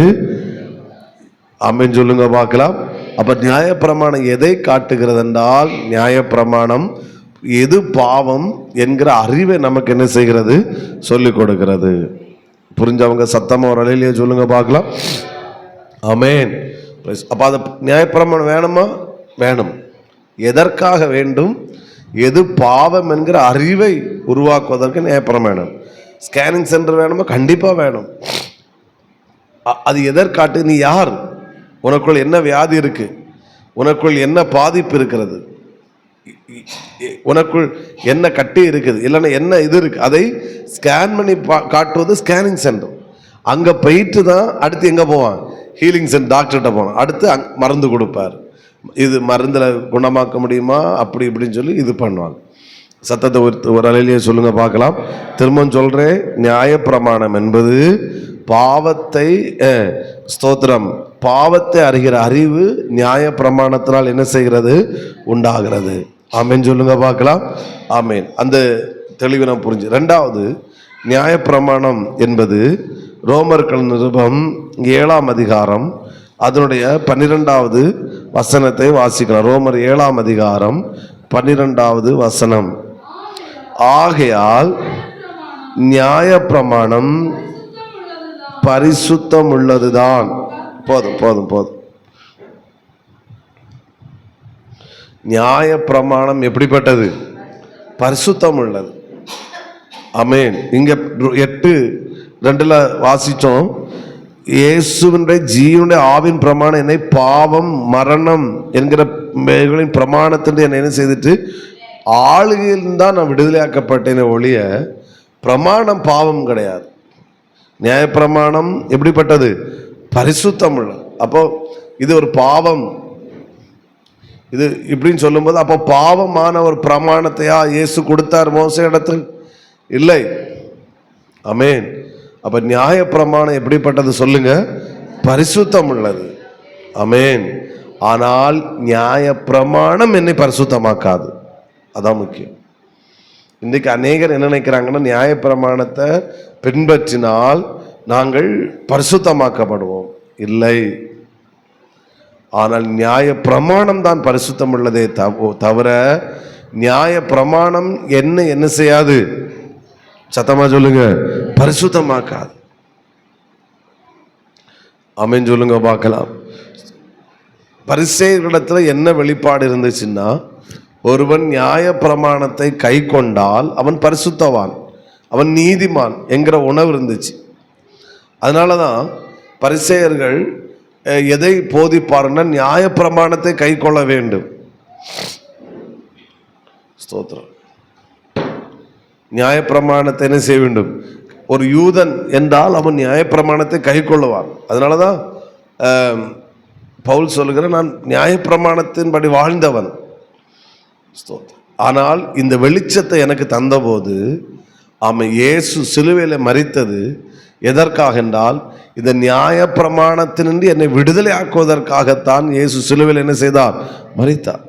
ஆமென் சொல்லுங்க பார்க்கலாம். அப்ப நியாயப்பிரமாணம் எதை காட்டுகிறது என்றால், நியாயப்பிரமாணம் எது பாவம் என்கிற அறிவை நமக்கு என்ன செய்கிறது? சொல்லிக் கொடுக்கிறது. புரிஞ்சவங்க சத்தமா ஒரு அலையிலேயே சொல்லுங்க பார்க்கலாம். ஆமென். அப்ப அது நியாயப்பிரமாணம் வேணுமா? வேணும். எதற்காக வேண்டும்? எது பாவம் என்கிற அறிவை உருவாக்குவதற்கு நியாயப்பிரமாணம். ஸ்கேனிங் சென்டர் வேணுமா? கண்டிப்பா வேணும். அது எதற்காட்டு? நீ யார்? உனக்குள் என்ன வியாதி இருக்கு? உனக்குள் என்ன பாதிப்பு இருக்கிறது? உனக்குள் என்ன கட்டி இருக்குது? இல்லைன்னா என்ன இது இருக்கு? அதை ஸ்கேன் பண்ணி காட்டுவது ஸ்கேனிங் சென்டர். அங்கே போயிட்டு தான் அடுத்து எங்கே போவான்? ஹீலிங் சென்டர், டாக்டர்கிட்ட போவான். அடுத்து மருந்து கொடுப்பார். இது மருந்தில் குணமாக்க முடியுமா அப்படி இப்படின்னு சொல்லி இது பண்ணுவாங்க. சத்தத்தை ஒரு அலையிலேயே சொல்லுங்க பார்க்கலாம். திரும்பவும் சொல்கிறேன், நியாயப்பிரமாணம் என்பது பாவத்தை ஸ்தோத்திரம் பாவத்தை அறிகிற அறிவு நியாயப்பிரமாணத்தினால் என்ன செய்கிறது? உண்டாகிறது. ஆமேன் சொல்லுங்க பார்க்கலாம். ஆமேன். அந்த தெளிவை நாம் புரிஞ்சு. ரெண்டாவது, நியாயப்பிரமாணம் என்பது ரோமர்கள் நிருபம் 7ஆம் அதிகாரம் அதனுடைய 12வது வசனத்தை வாசிக்கலாம். ரோமர் 7ஆம் அதிகாரம் 12வது வசனம். ஆகையால் நியாயப்பிரமாணம் பரிசுத்தம் உள்ளதுதான். போதும் போதும் போதும். நியாயப்பிரமாணம் எப்படிப்பட்டது? பரிசுத்தம் உள்ளது. ஆமென். இங்க 8:2 வாசிச்சோம், இயேசுவினுடைய ஜீவனுடைய ஆவின் பிரமாணம் என்னை பாவம் மரணம் என்கிற பிரமாணத்தின் என்னை என்ன செய்துட்டு ஆளுகையில் தான் நான் விடுதலையாக்கப்பட்டேனே ஒழிய பிரமாணம் பாவம் கிடையாது. நியாயப்பிரமாணம் எப்படிப்பட்டது? பரிசுத்தம் உள்ளது. அப்போ இது ஒரு பாவம் இது இப்படின்னு சொல்லும்போது, அப்போ பாவமான ஒரு பிரமாணத்தையா இயேசு கொடுத்தார் மோசே இடத்தில்? இல்லை. ஆமென். அப்ப நியாயப்பிரமாணம் எப்படிப்பட்டது சொல்லுங்க? பரிசுத்தம் உள்ளது. ஆமென். ஆனால் நியாயப்பிரமாணம் என்னை பரிசுத்தமாக்காது. அதான் முக்கியம். இன்றைக்கு அநேகர் என்ன நினைக்கிறாங்கன்னா, நியாயப்பிரமாணத்தை பின்பற்றினால் நாங்கள் பரிசுத்தமாக்கப்படுவோம். இல்லை. ஆனால் நியாயப்பிரமாணம் தான் பரிசுத்தம் உள்ளதே தவிர நியாயப்பிரமாணம் என்ன செய்யாது? சத்தமா சொல்லுங்க, பரிசுத்தமாக்காது. ஆமென் சொல்லுங்க பார்க்கலாம். பரிசேயர்களிடத்துல என்ன வெளிப்பாடு இருந்துச்சுன்னா, ஒருவன் நியாயப்பிரமாணத்தை கை கொண்டால் அவன் பரிசுத்தவான், அவன் நீதிமான் என்கிற உணர்வு இருந்துச்சு. அதனாலதான் பரிசேயர்கள் எதை போதிப்பாருன்னா, நியாயப்பிரமாணத்தை கை கொள்ள வேண்டும். ஸ்தோத்திரம். நியாயப்பிரமாணத்தை என்ன செய்ய வேண்டும்? ஒரு யூதன் என்றால் அவன் நியாயப்பிரமாணத்தை கை கொள்ளுவான். அதனாலதான் பவுல் சொல்லுகிற, நான் நியாயப்பிரமாணத்தின்படி வாழ்ந்தவன், ஆனால் இந்த வெளிச்சத்தை எனக்கு தந்தபோது அவன் இயேசு சிலுவையில் மரித்தது எதற்காக என்றால், இந்த நியாயப்பிரமாணத்தினின்று என்னை விடுதலை ஆக்குவதற்காகத்தான் இயேசு சிலுவையில் என்ன செய்தார்? மரித்தார்.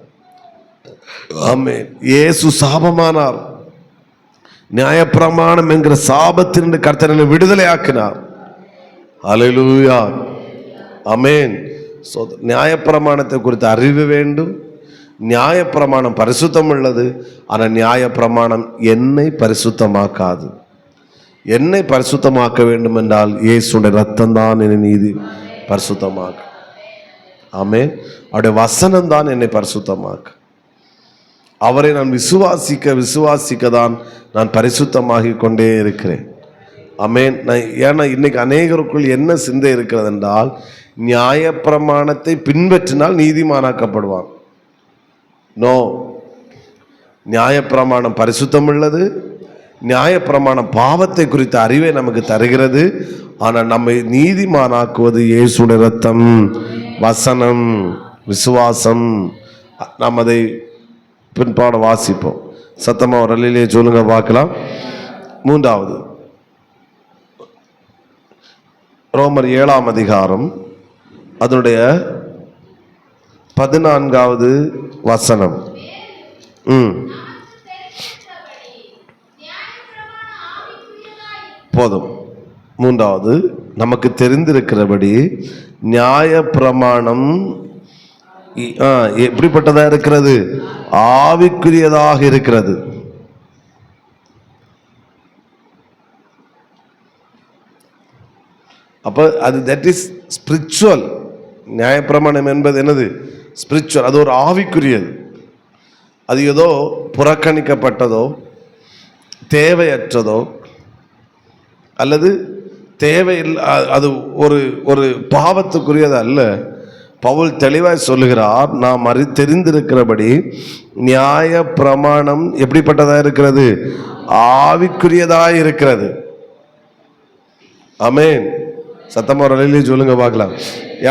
ஆமென். இயேசு சாபமானார். நியாயப்பிரமாணம் என்கிற சாபத்தினின்று கர்த்தர் என்னை விடுதலை ஆக்கினார். அல்லேலூயா, ஆமென். நியாயப்பிரமாணத்தை குறித்து அறிவு வேண்டும். நியாயப்பிரமாணம் பரிசுத்தம் உள்ளது. ஆனால் நியாயப்பிரமாணம் என்னை பரிசுத்தமாக்காது. என்னை பரிசுத்தமாக்க வேண்டும் என்றால் இயேசுடைய ரத்தம் தான் என்னை நீதி பரிசுத்தமாக்க. ஆமென். அவருடைய வசனம் தான் என்னை பரிசுத்தமாக்க. அவரை நான் விசுவாசிக்க தான் நான் பரிசுத்தமாகி கொண்டே இருக்கிறேன். ஆமென். ஏன்னா இன்னைக்கு அநேகருக்குள் என்ன சிந்தை இருக்கிறது என்றால், நியாயப்பிரமாணத்தை பின்பற்றினால் நீதிமானாக்கப்படுவான். நோ, நியாயப்பிரமாணம் பரிசுத்தம் உள்ளது. நியாயப்பிரமாணம் பாவத்தை குறித்த அறிவை நமக்கு தருகிறது. ஆனால் நம்மை நீதிமானாக்குவது இயேசுடைய ரத்தம், வசனம், விசுவாசம். நாம் அதை பின்பாட வாசிப்போம். சத்தமா ஒரு அல்லேலூயா சொல்லுங்க பார்க்கலாம். மூன்றாவது, ரோமர் 7ஆம் அதிகாரம் அதனுடைய 14வது வசனம். போதும். மூன்றாவது, நமக்கு தெரிந்திருக்கிறபடி நியாயப்பிரமாணம் எப்படிப்பட்டதா இருக்கிறது? ஆவிக்குரியதாக இருக்கிறது. அப்ப அது தட் இஸ் ஸ்பிரிச்சுவல். நியாயப்பிரமாணம் என்பது என்னது? ஸ்பிரிச்சுவல். அது ஒரு ஆவிக்குரியது. அது ஏதோ புறக்கணிக்கப்பட்டதோ தேவையற்றதோ அல்லது தேவையில்லை, அது ஒரு ஒரு பாவத்துக்குரியது அல்ல. பவுல் தெளிவாய் சொல்லுகிறார், நாம் தெரிந்திருக்கிறபடி நியாய பிரமாணம் எப்படிப்பட்டதாக இருக்கிறது? ஆவிக்குரியதாக இருக்கிறது. ஆமென். சத்தமா ஒரு அல்லேலூயா சொல்லுங்க பார்க்கலாம்.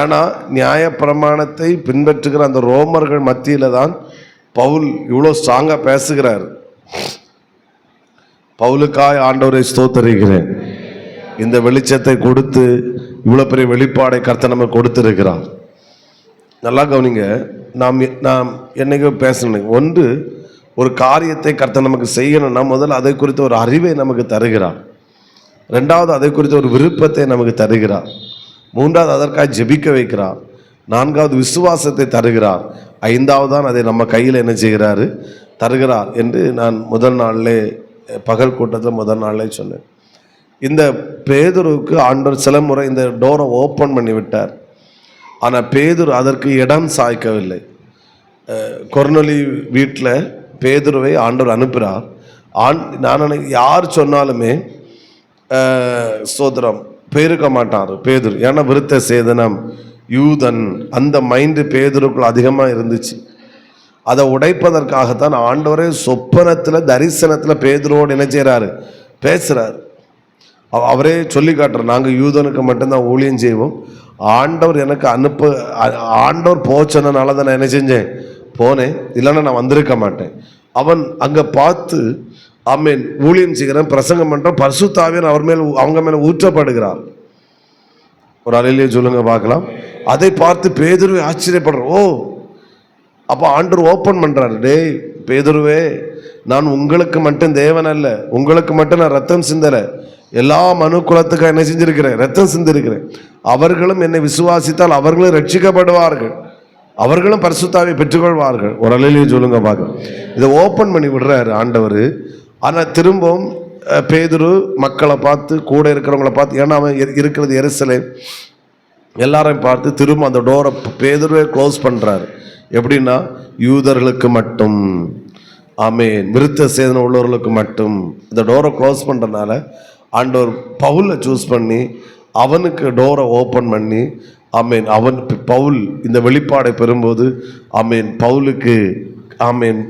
ஏன்னா நியாய பிரமாணத்தை பின்பற்றுகிற அந்த ரோமர்கள் மத்தியில தான் பவுல் இவ்வளோ ஸ்ட்ராங்காக பேசுகிறார். பவுலுக்காய் ஆண்டவரை ஸ்தோத்தரிக்கிறேன். இந்த வெளிச்சத்தை கொடுத்து இவ்வளோ பெரிய வெளிப்பாடை கர்த்தர் நமக்கு கொடுத்திருக்கிறார். நல்லா கவனிங்க. நாம் என்னைக்கோ பேசணும். ஒன்று, ஒரு காரியத்தை கர்த்தர் நமக்கு செய்யணும்னா முதல்ல அதை குறித்த ஒரு அறிவை நமக்கு தருகிறார். ரெண்டாவது, அதை குறித்த ஒரு விருப்பத்தை நமக்கு தருகிறார். மூன்றாவது, அதற்காக ஜெபிக்க வைக்கிறார். நான்காவது, விசுவாசத்தை தருகிறார். ஐந்தாவது தான் அதை நம்ம கையில் என்ன செய்கிறாரு? தருகிறார் என்று நான் முதல் நாளிலே பகல் கூட்டத்தில் முதல் நாளிலே சொன்னேன். இந்த பேதுருவுக்கு ஆண்டவர் சில முறை இந்த டோரை ஓப்பன் பண்ணி விட்டார். ஆனால் பேதுரு அதற்கு இடம் சாய்க்கவில்லை. கொர்நேலி வீட்டில் பேதுருவை ஆண்டவர் அனுப்புகிறார். நான் யார் சொன்னாலுமே சோதரம் பேருக்க மாட்டார் பேதுரு. ஏன்னா விருத்த சேதனம், யூதன், அந்த மைண்டு பேதுருக்குள் அதிகமாக இருந்துச்சு. அதை உடைப்பதற்காகத்தான் ஆண்டவரே சொப்பனத்தில் தரிசனத்தில் பேதுருவோடு என்ன செய்கிறாரு? பேசுகிறார். அவரே சொல்லி காட்டுறார், நாங்கள் யூதனுக்கு மட்டும்தான் ஊழியம் செய்வோம். ஆண்டவர் எனக்கு ஆண்டவர் போச்சனால தான் நான் என்ன செஞ்சேன்? போனேன். இல்லைன்னா நான் வந்திருக்க மாட்டேன். அவன் அங்கே பார்த்து ஆமென் ஊழியம் செய்கிறேன், பிரசங்கம் பண்ணுறேன், பரிசுத்த ஆவியானவர் அவர் மேல் அவங்க மேலே ஊற்றப்படுகிறார். ஒரு அல்லேலூயா சொல்லுங்க பார்க்கலாம். அதை பார்த்து பேதுருவே ஆச்சரியப்படுற. ஓ, அப்போ ஆண்டவர் ஓப்பன் பண்ணுறாரு. டேய் பேதுருவே, நான் உங்களுக்கு மட்டும் தேவன் அல்ல, உங்களுக்கு மட்டும் நான் ரத்தம் சிந்தலை, எல்லா மனு குலத்துக்கும் என்ன செஞ்சிருக்கிறேன்? ரத்தம் சிந்திருக்கிறேன். அவர்களும் என்னை விசுவாசித்தால் அவர்களும் ரட்சிக்கப்படுவார்கள், அவர்களும் பரிசுத்தாவை பெற்றுக்கொள்வார்கள். ஒரு அல்லேலூயா சொல்லுங்க பார்க்கலாம். இதை ஓப்பன் பண்ணி விடுறாரு ஆண்டவர். ஆனால் திரும்பவும் பேதுரு மக்களை பார்த்து, கூட இருக்கிறவங்களை பார்த்து, ஏன்னா அவன் இருக்கிறது எருசலேம், எல்லாரையும் பார்த்து திரும்ப அந்த டோரை பேதுருவே க்ளோஸ் பண்ணுறாரு. எப்படின்னா யூதர்களுக்கு மட்டும், ஆமென், விருத்த சேதனம் உள்ளவர்களுக்கு மட்டும். இந்த டோரை க்ளோஸ் பண்ணுறதுனால ஆண்டவர் பவுலை சூஸ் பண்ணி அவனுக்கு டோரை ஓப்பன் பண்ணி, ஆமென், பவுல் இந்த வெளிப்பாடை பெறும்போது, ஆமென், பவுலுக்கு ஆமென்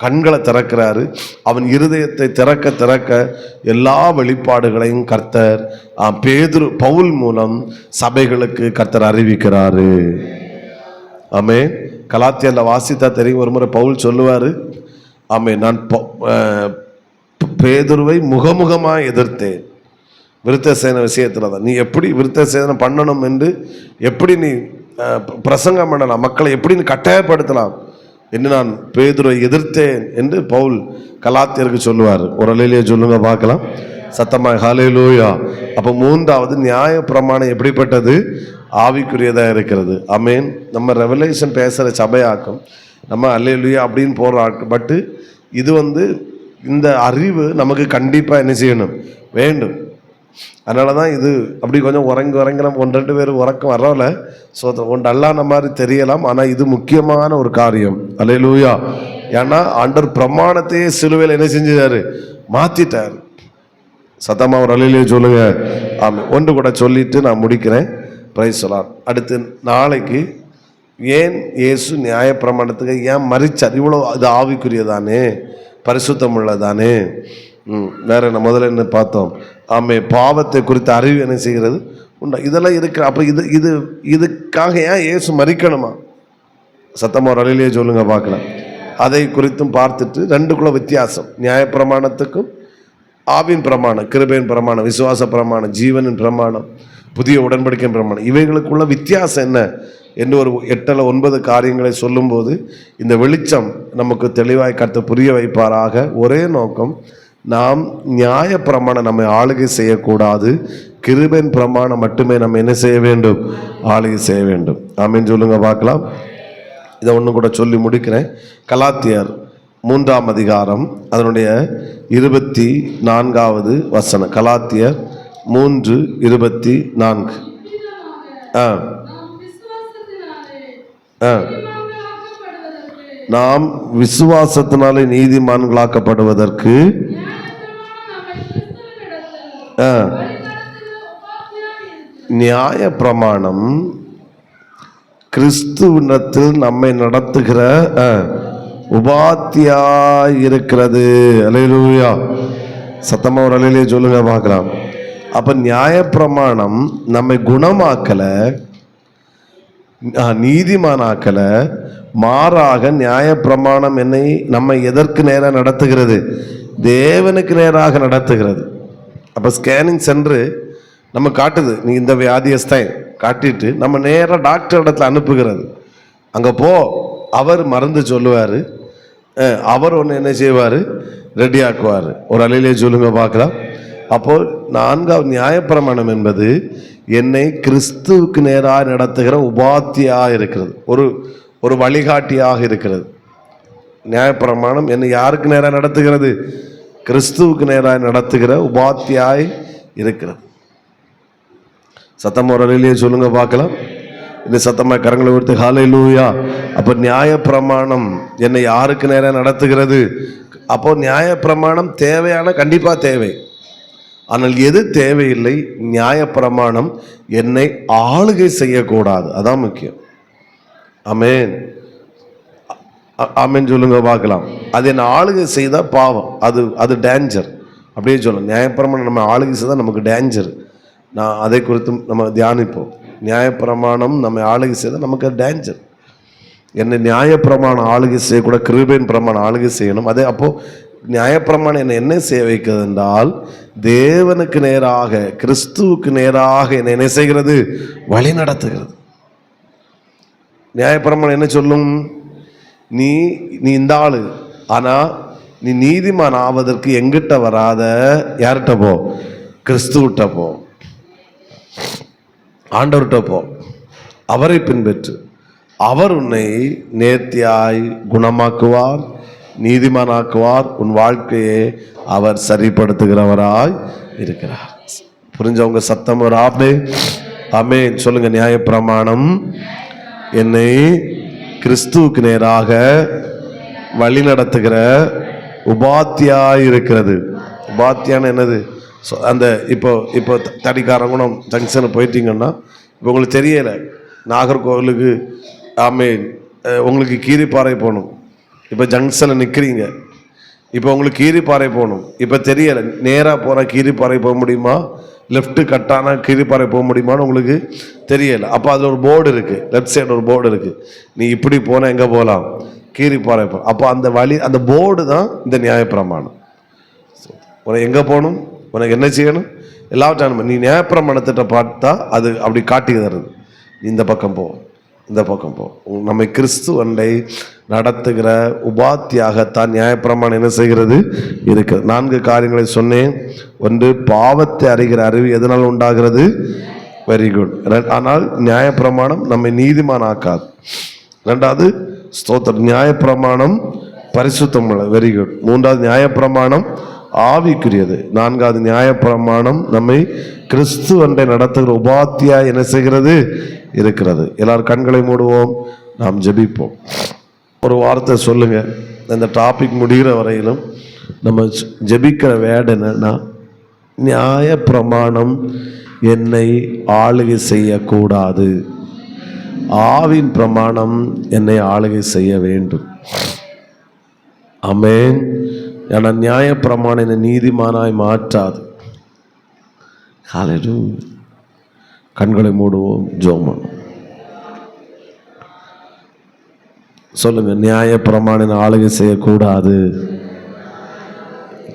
கண்களை திறக்கிறாரு. அவன் இருதயத்தை திறக்க திறக்க எல்லா வெளிப்பாடுகளையும் கர்த்தர் பவுல் மூலம் சபைகளுக்கு கர்த்தர் அறிவிக்கிறாரு. ஆமென். கலாத்தியர்ல வாசித்தா தெரியும். ஒரு முறை பவுல் சொல்லுவாரு, ஆமென், நான் பேதுருவை முகமுகமாக எதிர்த்தேன். விருத்த சேதன விஷயத்துல தான். நீ எப்படி விருத்த சேதனம் பண்ணணும் என்று எப்படி நீ பிரசங்கம் பண்ணலாம், மக்களை எப்படி நீ கட்டாயப்படுத்தலாம் என்று நான் பேதுருவை எதிர்த்தேன் என்று பவுல் கலாத்தியருக்கு சொல்லுவார். ஒரு அலையிலேயே சொல்லுங்க பார்க்கலாம் சத்தமாக. ஹல்லேலூயா. அப்போ மூன்றாவது நியாய பிரமாணம் எப்படிப்பட்டது? ஆவிக்குரியதாக இருக்கிறது. ஆமென். நம்ம ரெவலேஷன் பேசுகிற சபையாக்கும் நம்ம ஹல்லேலூயா அப்படின்னு போடுற பட்டு இது இந்த அறிவு நமக்கு கண்டிப்பாக என்ன செய்யணும்? வேண்டும். அதனால தான் இது அப்படி கொஞ்சம் உறங்கி நம்ம 1-2 பேர் உறக்கம் வரல. ஸோ ஒன்று அல்லான மாதிரி தெரியலாம், ஆனால் இது முக்கியமான ஒரு காரியம். ஹல்லேலூயா. ஏன்னா ஆண்டவர் பிரமாணத்தையே சிலுவையில் என்ன செஞ்சாரு? மாற்றிட்டார். சத்தமாக ஒரு அல்லேலூயா சொல்லுங்க. ஆமாம். ஒன்று கூட சொல்லிட்டு நான் முடிக்கிறேன். பிரைஸ் சொல்லார். அடுத்து நாளைக்கு ஏன் இயேசு நியாய பிரமாணத்துக்கு ஏன் மரிச்சார்? இவ்வளோ அது ஆவிக்குரியதானே, பரிசுத்தம் உள்ளதானே. வேற என்ன முதல்ல என்ன பார்த்தோம்? ஆமே, பாவத்தை குறித்த அறிவு என்ன செய்கிறது உண்டா? இதெல்லாம் இருக்கு. அப்போ இதுக்காக ஏன் இயேசு மரிக்கணுமா? சத்தமாக ஒரு அலையிலேயே சொல்லுங்க பார்க்கலாம். அதை குறித்தும் பார்த்துட்டு ரெண்டுக்குள்ள வித்தியாசம், நியாயப்பிரமாணத்துக்கும் ஆவின் பிரமாணம், கிருபையின் பிரமாணம், விசுவாச பிரமாணம், ஜீவனின் பிரமாணம், புதிய உடன்படிக்கை பிரமாணம், இவைகளுக்குள்ள வித்தியாசம் என்ன என்று ஒரு 8-9 காரியங்களை சொல்லும்போது இந்த வெளிச்சம் நமக்கு தெளிவாய் கர்த்தர் புரிய வைப்பாராக. ஒரே நோக்கம், நாம் நியாய பிரமாணம் நம்மை ஆளுகை செய்யக்கூடாது, கிருபையின் பிரமாணம் மட்டுமே நம்ம என்ன செய்ய வேண்டும்? ஆளுகை செய்ய வேண்டும். ஆமென் சொல்லுங்க பார்க்கலாம். இதை ஒன்று கூட சொல்லி முடிக்கிறேன். கலாத்தியர் 3ஆம் அதிகாரம் அதனுடைய 24வது வசனம். கலாத்தியர் 3:24. நாம் விசுவாசத்தினாலே நீதிமான்களாக்கப்படுவதற்கு நியாய பிரமாணம் கிறிஸ்துவிடத்தில் நம்மை நடத்துகிற உபாத்தியாய் இருக்கிறது. அல்லேலூயா. சத்தமா ஒரு அல்லேலூயா சொல்லுங்க பார்க்கலாம். அப்ப நியாய பிரமாணம் நம்மை குணமாக்கல, நீதிமானாக்கல, மாறாக நியாய பிரமாணம் நம்மை எதற்கு நேராக நடத்துகிறது? தேவனுக்கு நேராக நடத்துகிறது. அப்போ ஸ்கேனிங் சென்று நம்ம காட்டுது, நீ இந்த வியாதியஸ்தான் காட்டிட்டு நம்ம நேராக டாக்டர் இடத்துல அனுப்புகிறது. அங்கே போ, அவர் மருந்து சொல்லுவார், அவர் ஒன்று என்ன செய்வார்? ரெடி ஆக்குவார். ஒரு அலையிலே சொல்லுங்க பார்க்கலாம். அப்போது 4வது நியாயப்பிரமாணம் என்பது என்னை கிறிஸ்துவுக்கு நேராக நடத்துகிற உபாத்தியாக இருக்கிறது, ஒரு வழிகாட்டியாக இருக்கிறது. நியாயப்பிரமாணம் என்னை யாருக்கு நேராக நடத்துகிறது? கிறிஸ்துவுக்கு நேராக நடத்துகிற உபாத்தியாய் இருக்கிறது. சத்தம் ஒரு அலையிலேயே சொல்லுங்க பார்க்கலாம். இந்த சத்தமாக கரங்களை உயர்த்தி ஹல்லேலூயா. அப்போ நியாயப்பிரமாணம் என்னை யாருக்கு நேராக நடத்துகிறது? அப்போ நியாயப்பிரமாணம் தேவையான, கண்டிப்பாக தேவை. ஆனால் எது தேவையில்லை? நியாயப்பிரமாணம் என்னை ஆளுகை செய்யக்கூடாது, அதான் முக்கியம். ஆமென். ஆமென் சொல்லுங்க பார்க்கலாம். அது என்ன ஆளுகை செய்தால் பாவம், அது டேஞ்சர். அப்படியே சொல்லலாம். நியாயப்பிரமாணம் நம்ம ஆளுகை செய்தால் நமக்கு டேஞ்சர். நான் அதை குறித்து நம்ம தியானிப்போம். நியாயப்பிரமாணம் நம்ம ஆளுகை செய்தால் நமக்கு டேஞ்சர். என்னை நியாயப்பிரமாணம் ஆளுகை செய்யக்கூட, கிருபையின் பிரமாணம் ஆளுகை செய்யணும். அதே அப்போது நியாயப்பிரமாணம் என்ன செய்ய வைக்கிறது என்றால், தேவனுக்கு நேராக, கிறிஸ்துவுக்கு நேராக என்ன செய்கிறது? வழி நடத்துகிறது. நியாயப்பிரமாணம் என்ன சொல்லும்? நீ இந்த ஆளு, ஆனால் நீ நீதிமான் ஆவதற்கு எங்கிட்ட வராத, யார்கிட்ட போ? கிறிஸ்துவிட்ட போ, ஆண்டவர்கிட்ட போ, அவரை பின்பற்று. அவர் உன்னை நேர்த்தியாய் குணமாக்குவார், நீதிமானாக்குவார். உன் வாழ்க்கையை அவர் சரிப்படுத்துகிறவராய் இருக்கிறார். புரிஞ்சவங்க சத்தம் ஒரு ஆமென். ஆமென் சொல்லுங்க. நியாயப்பிரமாணம் என்னை கிறிஸ்துவுக்கு நேராக வழி நடத்துகிற உபாத்தியாய் இருக்கிறது. உபாத்தியான என்னது? அந்த இப்போ தடிக்காரங்குணம் ஜங்ஷனை போயிட்டீங்கன்னா, இப்போ உங்களுக்கு தெரியலை, நாகர்கோவிலுக்கு, ஆமென், உங்களுக்கு கீரிப்பாறை போகணும், இப்போ ஜங்ஷனில் நிற்கிறீங்க, இப்போ உங்களுக்கு கீரிப்பாறை போகணும், இப்போ தெரியலை நேராக போனால் கீரிப்பாறை போக முடியுமா, லெஃப்ட்டு கட்டானா கீரிப்பாறை போக முடியுமான்னு உங்களுக்கு தெரியலை. அப்போ அதில் ஒரு போர்டு இருக்குது, லெஃப்ட் சைடு ஒரு போர்டு இருக்குது, நீ இப்படி போனால் எங்கே போகலாம், கீரிப்பாறை போகலாம். அப்போ அந்த வழி, அந்த போர்டு தான் இந்த நியாயப்பிரமாணம். உனக்கு எங்கே போகணும், உனக்கு என்ன செய்யணும், எல்லாவற்றையும் நீ நியாயப்பிரமாணத்திட்ட பார்த்தா அது அப்படி காட்டி தருது. இந்த பக்கம் போ, இந்த பக்கம் போ. நம்மை கிறிஸ்து அண்டை நடத்துகிற உபாத்தியாகத்தான் நியாயப்பிரமாணம் என்ன செய்கிறது இருக்கு. 4 காரியங்களை சொன்னேன். ஒன்று, பாவத்தை அறிகிற அறிவு எதனால் உண்டாகிறது, வெரி குட். ஆனால் நியாயப்பிரமாணம் நம்மை நீதிமான் ஆக்காது. 2வது, ஸ்தோத்திரம், நியாயப்பிரமாணம் பரிசுத்தம் உள்ள, வெரி குட். 3வது, நியாயப்பிரமாணம் ஆவிக்குரியது. 4வது, நியாயப்பிரமாணம் நம்மை கிறிஸ்து அண்டை நடத்துகிற உபாத்தியா என்ன செய்கிறது இருக்கிறது. எல்லாரும் கண்களை மூடுவோம், நாம் ஜெபிப்போம். ஒரு வார்த்தை சொல்லுங்க, இந்த டாபிக் முடிகிற வரையிலும் நம்ம ஜெபிக்கிற வேர்டு என்னன்னா, நியாயப்பிரமாணம் என்னை ஆளுகை செய்யக்கூடாது, ஆவின் பிரமாணம் என்னை ஆளுகை செய்ய வேண்டும். ஆமென். ஏன்னா நியாயப்பிரமாணம் என்னை நீதிமானாய் மாற்றாது. ஹல்லேலூயா. கண்களை மூடுவோம், ஜெபம் சொல்லுங்க. நியாயப்பிரமாணம் ஆளுகை செய்யக்கூடாது,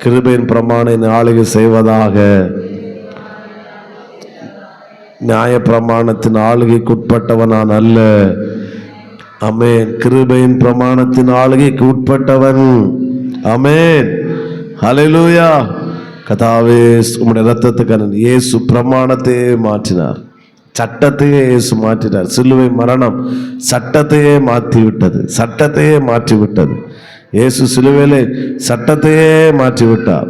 கிருபையின் பிரமாணம் ஆளுகை செய்வதாக. நியாயப்பிரமாணத்தின் ஆளுகைக்கு உட்பட்டவன் நான் அல்ல. ஆமென். கிருபையின் பிரமாணத்தின் ஆளுகைக்கு உட்பட்டவன். ஆமென். ஹல்லேலூயா. கர்த்தாவே, உம்முடைய இரத்தத்துக்கான இயேசு பிரமாணத்தையே மாற்றினார், சட்டத்தையே இயேசு மாற்றினார். சிலுவை மரணம் சட்டத்தையே மாற்றிவிட்டது, சட்டத்தையே மாற்றிவிட்டது. இயேசு சிலுவையிலே சட்டத்தையே மாற்றிவிட்டார்.